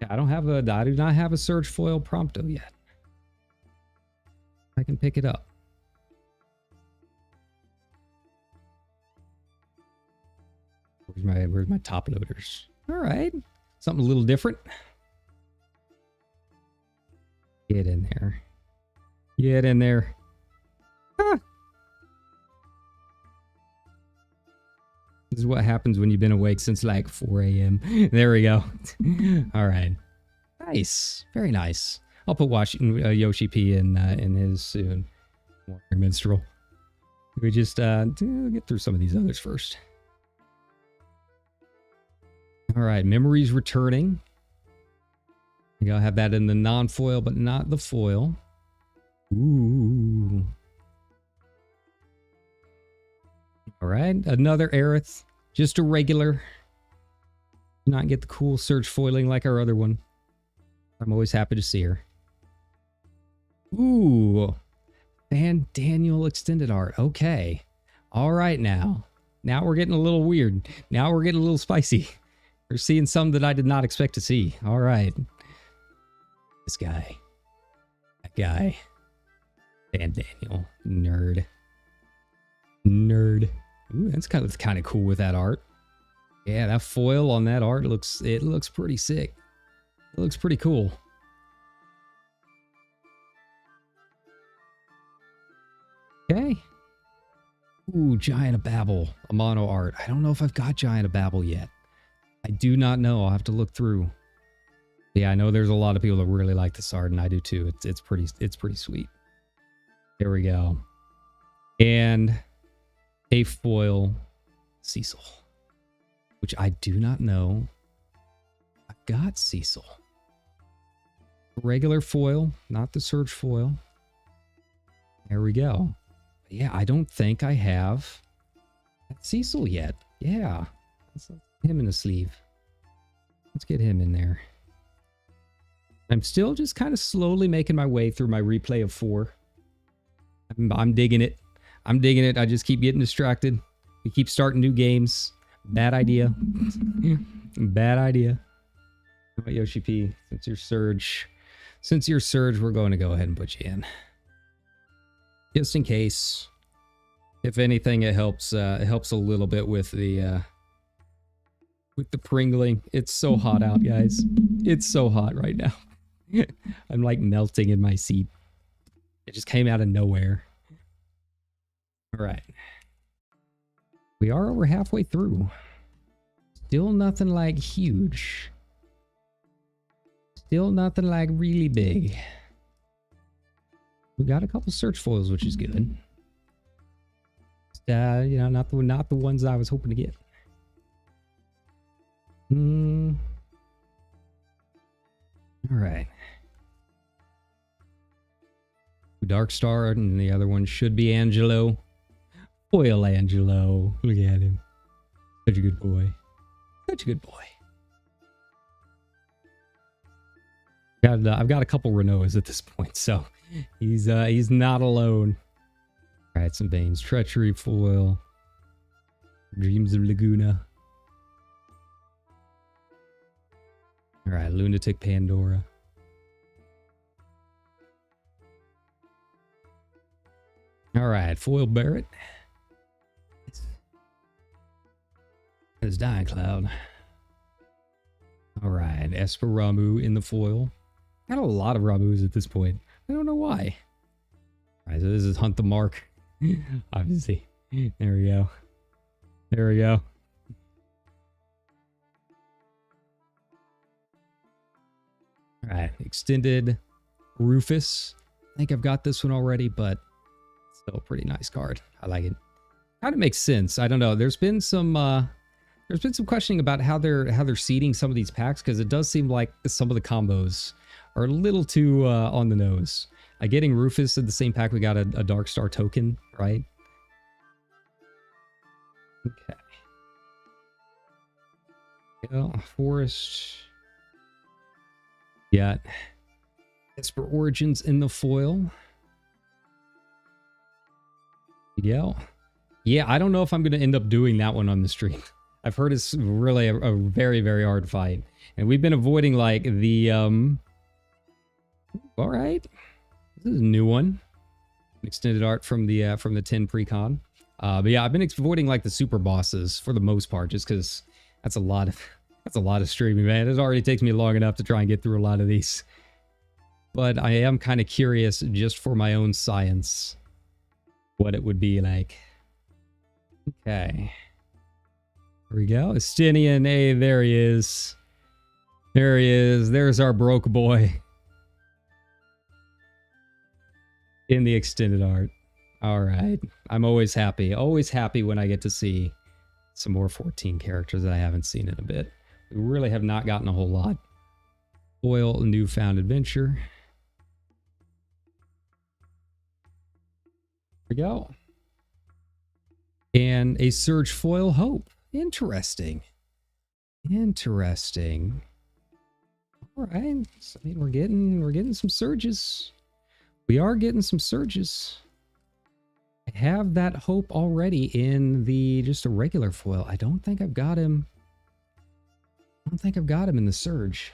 Yeah, I do not have a Surge Foil Prompto yet. I can pick it up. Where's my top loaders? All right. Something a little different. Get in there. Get in there. Ah. This is what happens when you've been awake since like 4 a.m. There we go. All right. Nice. Very nice. I'll put Yoshi P in his soon. Minstrel. We just get through some of these others first. All right, Memories returning. You gotta have that in the non-foil, but not the foil. Ooh. All right, another Aerith. Just a regular. Not get the cool Surge foiling like our other one. I'm always happy to see her. Ooh. Van Daniel extended art. Okay. All right now. Now we're getting a little weird. Now we're getting a little spicy. We're seeing some that I did not expect to see. All right. This guy. That guy. Van Daniel. Nerd. Nerd. Ooh, that's kind of cool with that art. Yeah, that foil on that art looks pretty sick. It looks pretty cool. Okay. Ooh, Giant of Babel, a mono art. I don't know if I've got Giant of Babel yet. I do not know. I'll have to look through. Yeah, I know there's a lot of people that really like this art, and I do too. It's pretty sweet. There we go. And a foil Cecil, which I do not know. I've got Cecil. Regular foil, not the Surge foil. There we go. But yeah, I don't think I have Cecil yet. Yeah. Let's put him in the sleeve. Let's get him in there. I'm still just kind of slowly making my way through my replay of 4. I'm digging it. I'm digging it. I just keep getting distracted. We keep starting new games. Bad idea. Bad idea. How about Yoshi P? Since you're Surge, we're going to go ahead and put you in. Just in case. If anything, it helps a little bit with the pringling. It's so hot out, guys. It's so hot right now. I'm like melting in my seat. It just came out of nowhere. All right. We are over halfway through. Still nothing like huge. Still nothing like really big. We got a couple search foils, which is good. You know, not the ones I was hoping to get. All right. Dark Star, and the other one should be Angelo. Foil Angelo. Look at him. Such a good boy. Such a good boy. I've got a couple Renaults at this point, so he's not alone. All right, some Bane's Treachery foil. Dreams of Laguna. All right, Lunatic Pandora. All right, foil Barrett. There's Dying Cloud. All right, Esper Ramu in the foil. Got a lot of Ramus at this point. I don't know why. All right, so this is Hunt the Mark. Obviously. There we go. There we go. All right, extended Rufus. I think I've got this one already, but still a pretty nice card. I like it. Kind of makes sense. I don't know. There's been some questioning about how they're seeding some of these packs, because it does seem like some of the combos are a little too on the nose. Like getting Rufus in the same pack, we got a Dark Star token, right? Okay. Yeah, Forest. Got Esper Origins in the foil. Yeah. Yeah, I don't know if I'm going to end up doing that one on the stream. I've heard it's really a very, very hard fight. And we've been avoiding like the... All right. This is a new one. Extended art from the 10 pre-con. But yeah, I've been avoiding like the super bosses for the most part, just because that's a lot of streaming, man. It already takes me long enough to try and get through a lot of these. But I am kind of curious, just for my own science, what it would be like. Okay. Here we go. Estinian. Hey, there he is. There he is. There's our broke boy. In the extended art. All right. I'm always happy. Always happy when I get to see some more 14 characters that I haven't seen in a bit. We really have not gotten a whole lot. Foil Newfound Adventure. Here we go. And a Surge foil Hope. Interesting. Interesting. All right. So, I mean, we're getting some surges. We are getting some surges. I have that Hope already in the just a regular foil. I don't think I've got him. I don't think I've got him in the surge.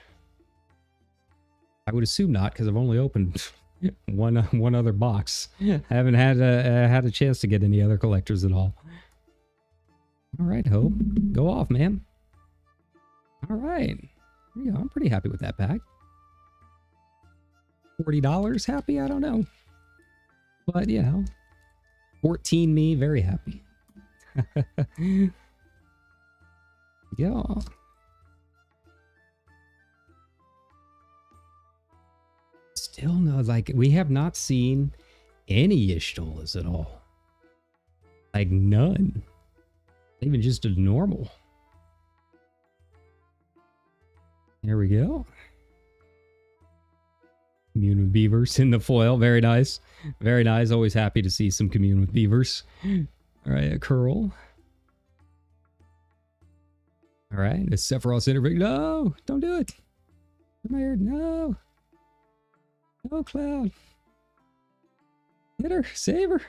I would assume not, because I've only opened one other box. I haven't had a chance to get any other collectors at all. All right, Hope, go off, man. All right, there you go. I'm pretty happy with that pack. $40 happy? I don't know. But, you know, 14 me, very happy. Yeah. Still no, like, we have not seen any Ishtolas at all. Like, none. Even just a normal. There we go. Commune with beavers in the foil. Very nice. Very nice. Always happy to see some commune with beavers. All right, a curl. All right, a Sephiroth's interview. No, don't do it. No. No, Cloud. Hit her. Save her.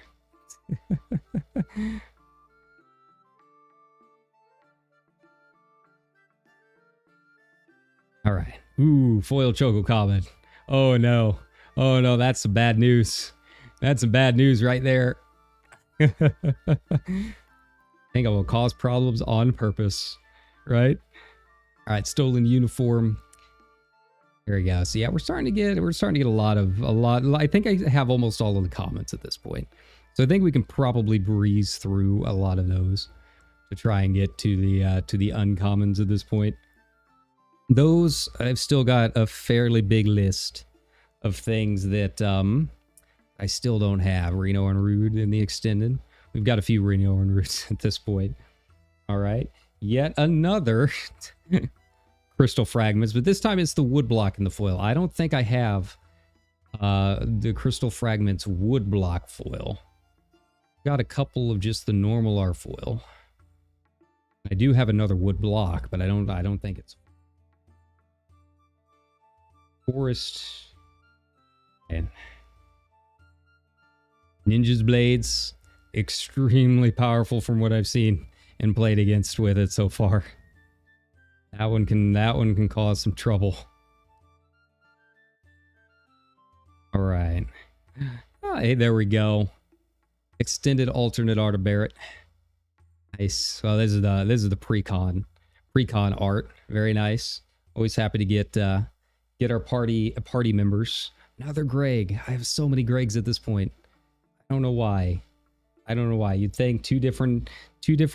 All right. Ooh, foil Choco comment. Oh no. Oh no, that's some bad news. That's some bad news right there. I think I will cause problems on purpose. Right? All right, stolen uniform. There we go. So yeah, we're starting to get a lot. I think I have almost all of the comments at this point. So I think we can probably breeze through a lot of those to try and get to the uncommons at this point. Those, I've still got a fairly big list of things that I still don't have. Reno and Rude in the extended. We've got a few Reno and Rudes at this point. All right. Yet another crystal fragments, but this time it's the wood block in the foil. I don't think I have the crystal fragments wood block foil. Got a couple of just the normal R foil. I do have another wood block, but I don't think it's forest and Ninja's blades. Extremely powerful from what I've seen and played against with it so far. That one can cause some trouble. All right. Oh, hey, there we go. Extended alternate art of Barrett. Nice. Well, this is the pre-con art. Very nice. Always happy to get our party members. Another Greg. I have so many Gregs at this point. I don't know why. You'd think two different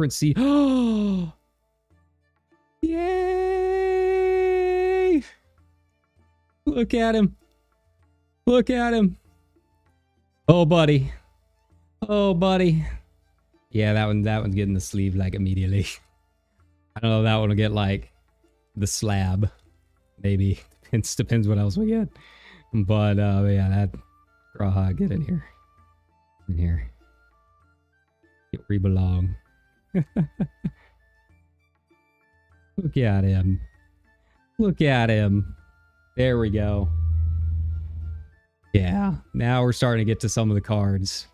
C. Oh! Yay! Look at him. Look at him. Oh, buddy. Oh, buddy. Yeah, that one's getting the sleeve like immediately. I don't know if that one will get like the slab. Maybe. It depends what else we get. But yeah, that Graha, get in here. In here. Get where you belong. Look at him. Look at him. There we go. Yeah, now we're starting to get to some of the cards.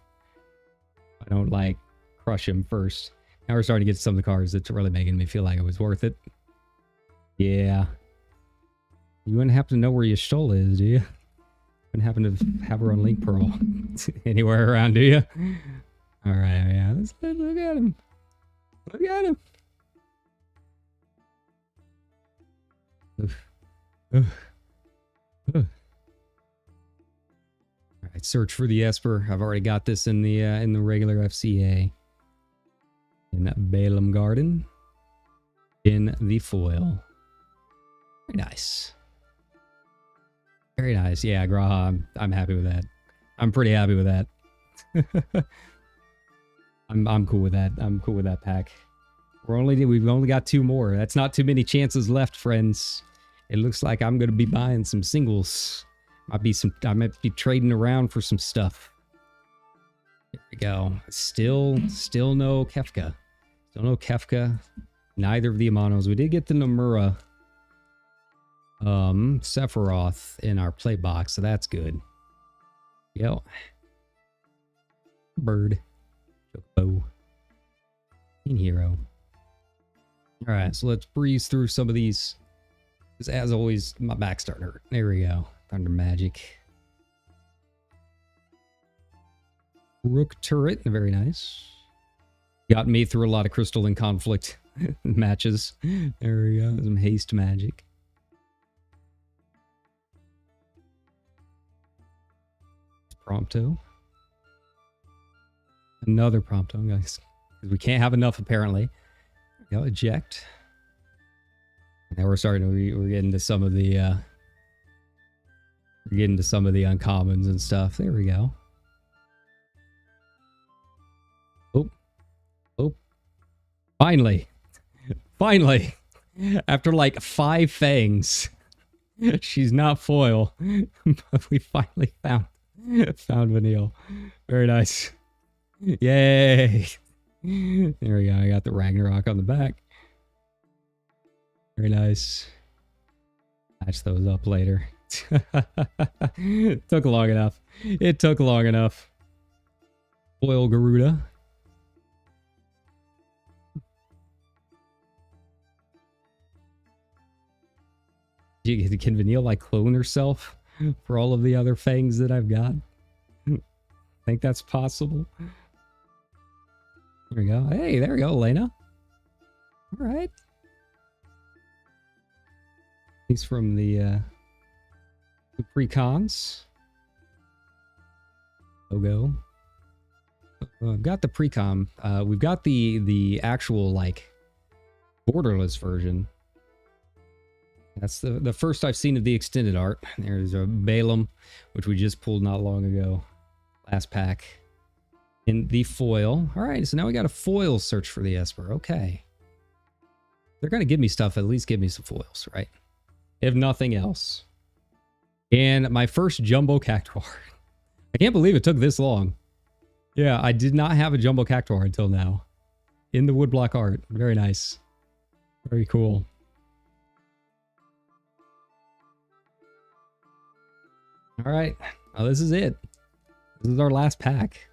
I don't like crush him first. Now we're starting to get to some of the cards that's really making me feel like it was worth it. Yeah. You wouldn't happen to know where Y'shtola is, do you? Wouldn't happen to have her on Link Pearl anywhere around, do you? All right, yeah. Let's look at him. Look at him. All right, search for the Esper. I've already got this in the regular FCA. In Balaam Garden. In the foil. Very nice. Very nice. Yeah, Graha, I'm happy with that. I'm pretty happy with that. I'm cool with that. I'm cool with that pack. We've only got 2 more. That's not too many chances left, friends. It looks like I'm gonna be buying some singles. I might be trading around for some stuff. There we go. Still no Kefka. Still no Kefka. Neither of the Amanos. We did get the Nomura Sephiroth in our play box, so that's good. Yo. Bird. Chocobo. In Hero. Alright, so let's breeze through some of these. Because as always, my back's starting to hurt. There we go. Thunder Magic. Rook Turret. Very nice. Got me through a lot of Crystalline Conflict matches. There we go. Some Haste Magic. Prompto. Another Prompto, guys. Because we can't have enough, apparently. Go eject. Now we're starting to, we're getting to some of the, we're getting to some of the uncommons and stuff. There we go. Oh. Oh. Finally. Finally. After like 5 fangs. She's not foil. But we finally found Vanille. Very nice. Yay. There we go. I got the Ragnarok on the back. Very nice. Patch those up later. Took long enough. It took long enough. Foil Garuda. Can Vanille like clone herself for all of the other fangs that I've got? Think that's possible? There we go. Hey, there we go, Elena. All right. He's from the pre-cons. Logo. I've got the pre-com. We've got the actual like borderless version. That's the first I've seen of the extended art. There's a Balaam, which we just pulled not long ago. Last pack. In the foil. All right, so now we got a foil search for the Esper. Okay. They're going to give me stuff. At least give me some foils, right? If nothing else. And my first Jumbo Cactuar. I can't believe it took this long. Yeah, I did not have a Jumbo Cactuar until now. In the woodblock art. Very nice. Very cool. All right. Now this is it. This is our last pack.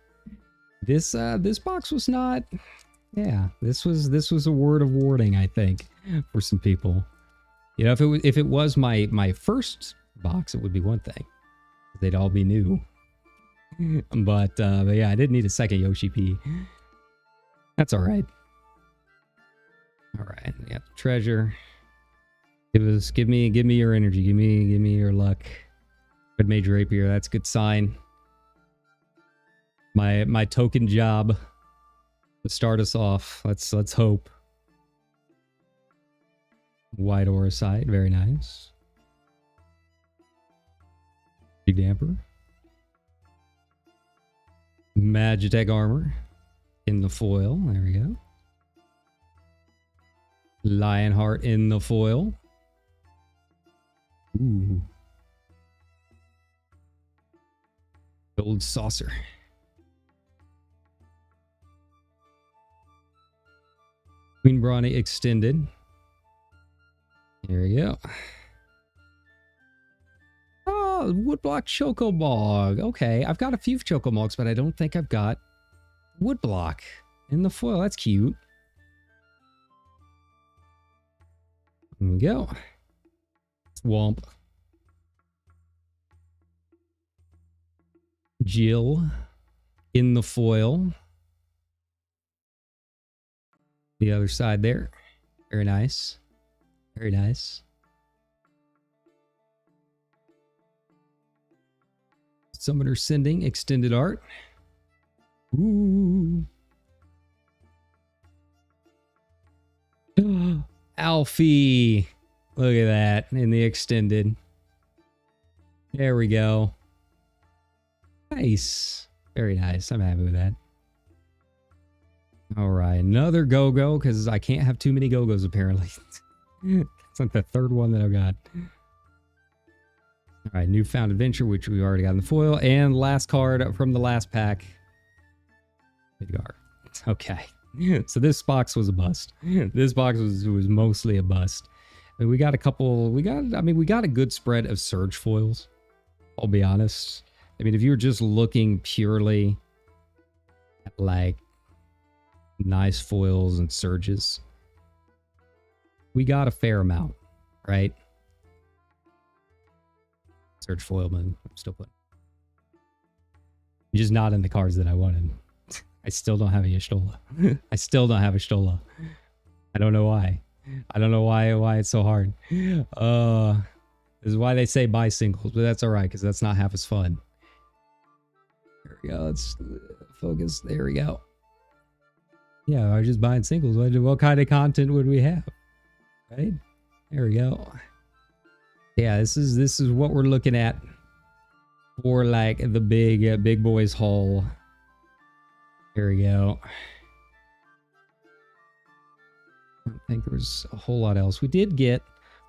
This box was not. Yeah, this was a word of warning, I think, for some people. You know, if it was my first box, it would be one thing. They'd all be new. But yeah, I didn't need a second Yoshi P. That's all right. All right, we got the treasure. Give me your energy. Give me your luck. Red Mage Rapier. That's a good sign. My token job to start us off. Let's hope. Wide Aura Sight. Very nice. Big Damper. Magitech Armor in the foil. There we go. Lionheart in the foil. Ooh. Gold Saucer. Queen Brawny Extended. There we go. Oh, Woodblock Chocobog. Okay, I've got a few Chocomogs, but I don't think I've got Woodblock in the foil. That's cute. There we go. Swamp. Jill in the foil. The other side there. Very nice. Very nice. Summoner Sending extended art. Ooh. Alfie. Look at that in the extended. There we go. Nice. Very nice. I'm happy with that. All right. Another Go-Go because I can't have too many Go-Gos apparently. It's like the third one that I've got. All right. Newfound Adventure, which we already got in the foil. And last card from the last pack. Midgar. Okay. So this box was a bust. This box was mostly a bust. I mean, we got a couple. We got a good spread of Surge foils. I'll be honest. I mean, if you were just looking purely at like nice foils and surges, we got a fair amount, right? Surge foil, man. I'm still putting. Just not in the cards that I wanted. I still don't have a Y'shtola. I still don't have a Y'shtola. I don't know why. I don't know why it's so hard. This is why they say buy singles, but that's all right because that's not half as fun. we go. Let's focus. There we go. Yeah, I was just buying singles. What kind of content would we have? Right? There we go. Yeah, this is what we're looking at for like the big boys haul. There we go. I don't think there was a whole lot else. We did get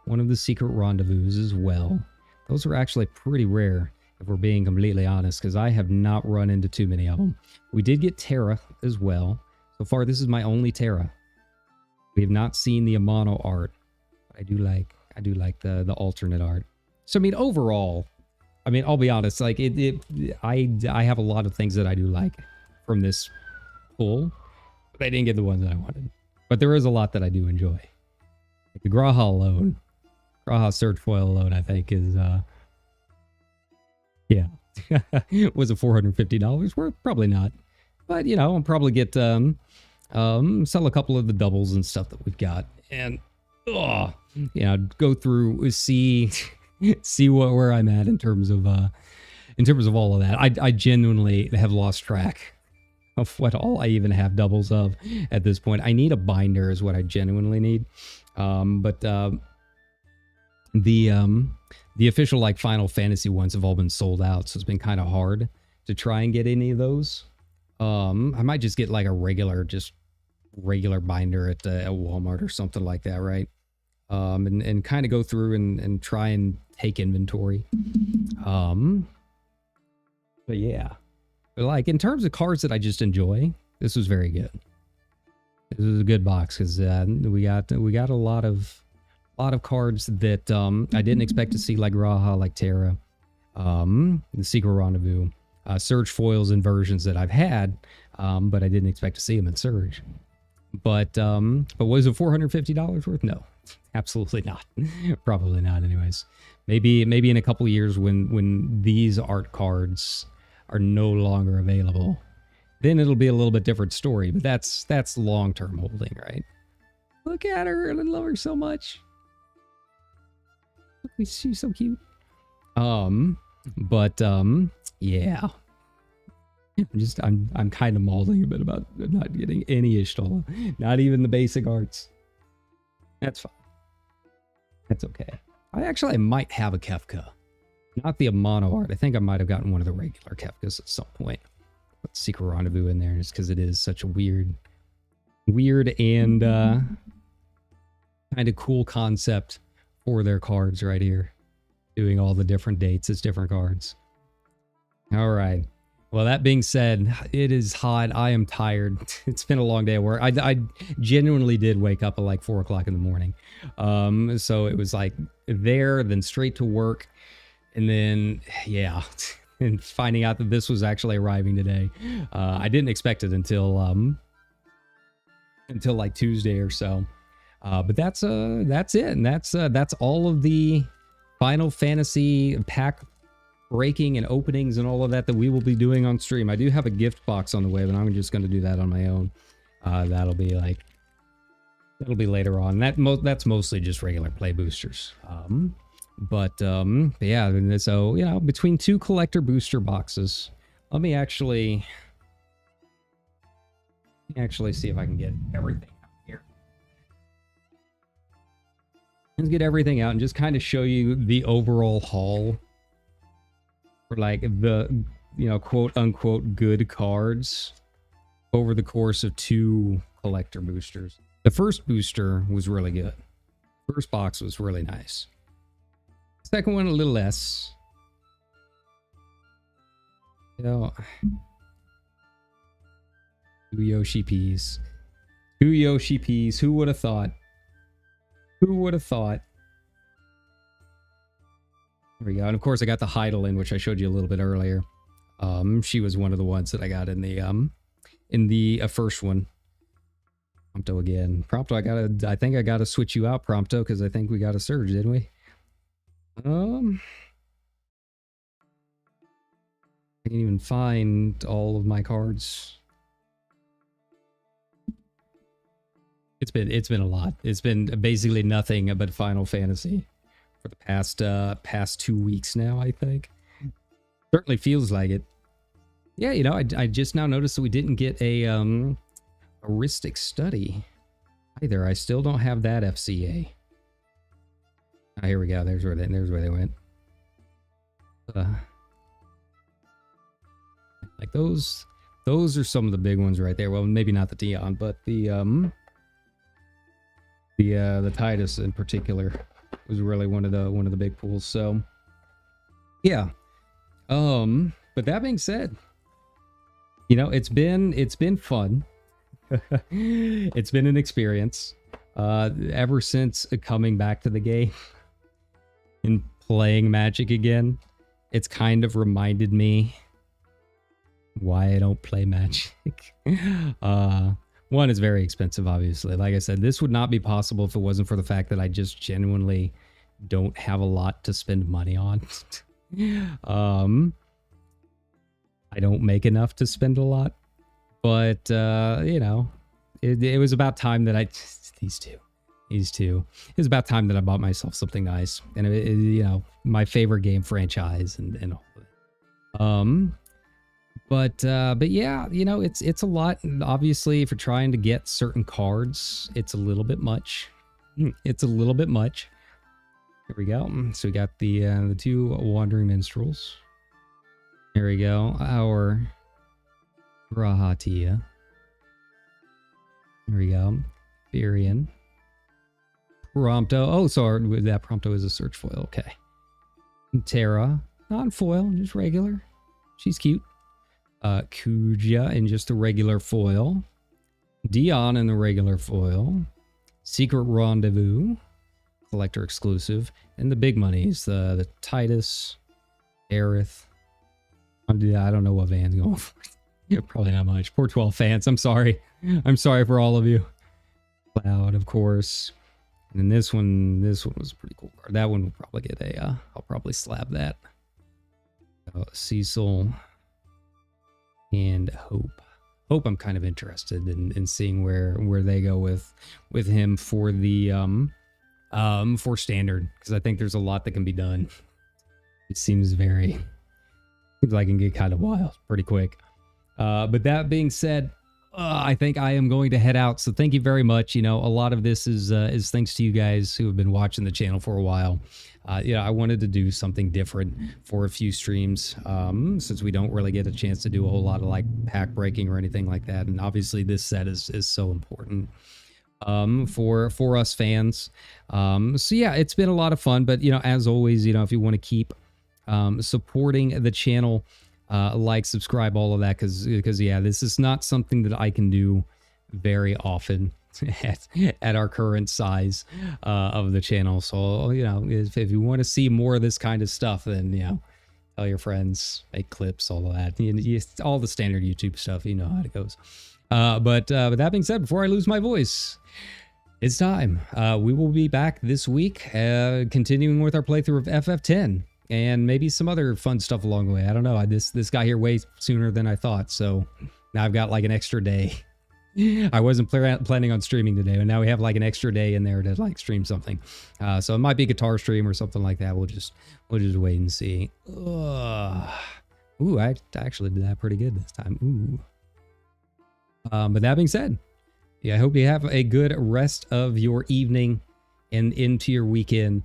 one of the secret rendezvous as well. Those are actually pretty rare, if we're being completely honest, because I have not run into too many of them. We did get Terra as well. So far, this is my only Terra. We have not seen the Amano art. I do like the alternate art. So I mean, overall, I mean, I'll be honest, like I have a lot of things that I do like from this pull, but I didn't get the ones that I wanted. But there is a lot that I do enjoy. Like the Graha alone, Graha Surge Foil alone, I think is yeah. Was it $450 worth? Probably not. But you know, I'll probably get sell a couple of the doubles and stuff that we've got, and you know, go through, see where I'm at in terms of all of that. I genuinely have lost track of what all I even have doubles of at this point. I need a binder is what I genuinely need. But the official like Final Fantasy ones have all been sold out, so it's been kind of hard to try and get any of those. I might just get like a regular binder at Walmart or something like that, right? And kind of go through and try and take inventory. But yeah, but like in terms of cards that I just enjoy, this was very good. This was a good box because we got a lot of cards that I didn't expect to see, like Graha, like Terra, the Secret Rendezvous, Surge foils and versions that I've had, but I didn't expect to see them in Surge. But was it $450 worth? No, absolutely not. Probably not. Anyways, maybe in a couple years when these art cards are no longer available, then it'll be a little bit different story. But that's long-term holding, right? Look at her. I love her so much. Look, she's so cute. Yeah. I'm kind of mauling a bit about not getting any Ishtola. Not even the basic arts. That's fine. That's okay. I might have a Kefka. Not the Amano art. I think I might have gotten one of the regular Kefkas at some point. Put Secret Rendezvous in there just because it is such a weird and kind of cool concept for their cards right here. Doing all the different dates as different cards. All right. Well, that being said, it is hot. I am tired. It's been a long day at work. I genuinely did wake up at like 4 o'clock in the morning. So it was like there, then straight to work. And then, yeah, and finding out that this was actually arriving today. I didn't expect it until like Tuesday or so. But that's it. And that's all of the Final Fantasy pack breaking and openings and all of that we will be doing on stream. I do have a gift box on the way, but I'm just going to do that on my own. That'll be later on. That's mostly just regular play boosters. But yeah, so you know, between 2 collector booster boxes, let me actually see if I can get everything out here. Let's get everything out and just kind of show you the overall haul. For like the, you know, quote unquote good cards over the course of 2 collector boosters. The first booster was really good. First box was really nice. Second one a little less. You know, 2 Yoshi P's. 2 Yoshi P's. Who would have thought? Who would have thought? There we go. And of course I got the Heidelin, which I showed you a little bit earlier. She was one of the ones that I got in the first one. Prompto again. Prompto, I think I gotta switch you out, Prompto, because I think we got a Surge, didn't we? I can't even find all of my cards. It's been a lot. It's been basically nothing but Final Fantasy for the past 2 weeks now, I think. Certainly feels like it. Yeah, you know, I just now noticed that we didn't get a heuristic study either. I still don't have that FCA. Oh, here we go. There's where they went. Like those are some of the big ones right there. Well, maybe not the Dion, but the Titus in particular was really one of the big pools. So yeah. But that being said, you know, it's been fun. It's been an experience. Ever since coming back to the game and playing Magic again, it's kind of reminded me why I don't play Magic. One, is very expensive, obviously. Like I said, this would not be possible if it wasn't for the fact that I just genuinely don't have a lot to spend money on. I don't make enough to spend a lot, but you know, it was about time that these two. It was about time that I bought myself something nice, and you know, my favorite game franchise and all of it. But yeah, you know, it's a lot. And obviously, if you're trying to get certain cards, it's a little bit much. It's a little bit much. Here we go. So we got the two Wandering Minstrels. Here we go. Our Rahatia. Here we go. Firion. Prompto. Oh, sorry. That Prompto is a search foil. Okay. Terra. Not foil, just regular. She's cute. Kuja in just a regular foil. Dion in the regular foil. Secret Rendezvous. Collector exclusive. And the big monies. The Titus. Aerith. I don't know what Van's going for. Probably not much. Poor 12 fans. I'm sorry. I'm sorry for all of you. Cloud, of course. And then this one was a pretty cool card. That one will probably get a, I'll probably slab that. Cecil and Hope. Hope I'm kind of interested in seeing where they go with him for the for standard, because I think there's a lot that can be done. It seems like it can get kind of wild pretty quick. But that being said, I think I am going to head out. So thank you very much. You know, a lot of this is thanks to you guys who have been watching the channel for a while. You know, I wanted to do something different for a few streams, since we don't really get a chance to do a whole lot of like pack breaking or anything like that. And obviously this set is so important for us fans. So yeah, it's been a lot of fun. But you know, as always, you know, if you want to keep supporting the channel, like, subscribe, all of that, because yeah, this is not something that I can do very often at our current size of the channel. So you know, if you want to see more of this kind of stuff, then you know, tell your friends, make clips, all of that, all the standard YouTube stuff. You know how it goes. But that being said, before I lose my voice, it's time. We will be back this week, continuing with our playthrough of FF10. And maybe some other fun stuff along the way. I don't know. This got here way sooner than I thought. So now I've got like an extra day. I wasn't planning on streaming today, but now we have like an extra day in there to like stream something. So it might be a guitar stream or something like that. We'll just wait and see. Ooh, I actually did that pretty good this time. Ooh. But that being said, yeah, I hope you have a good rest of your evening and into your weekend.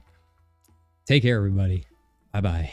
Take care, everybody. Bye-bye.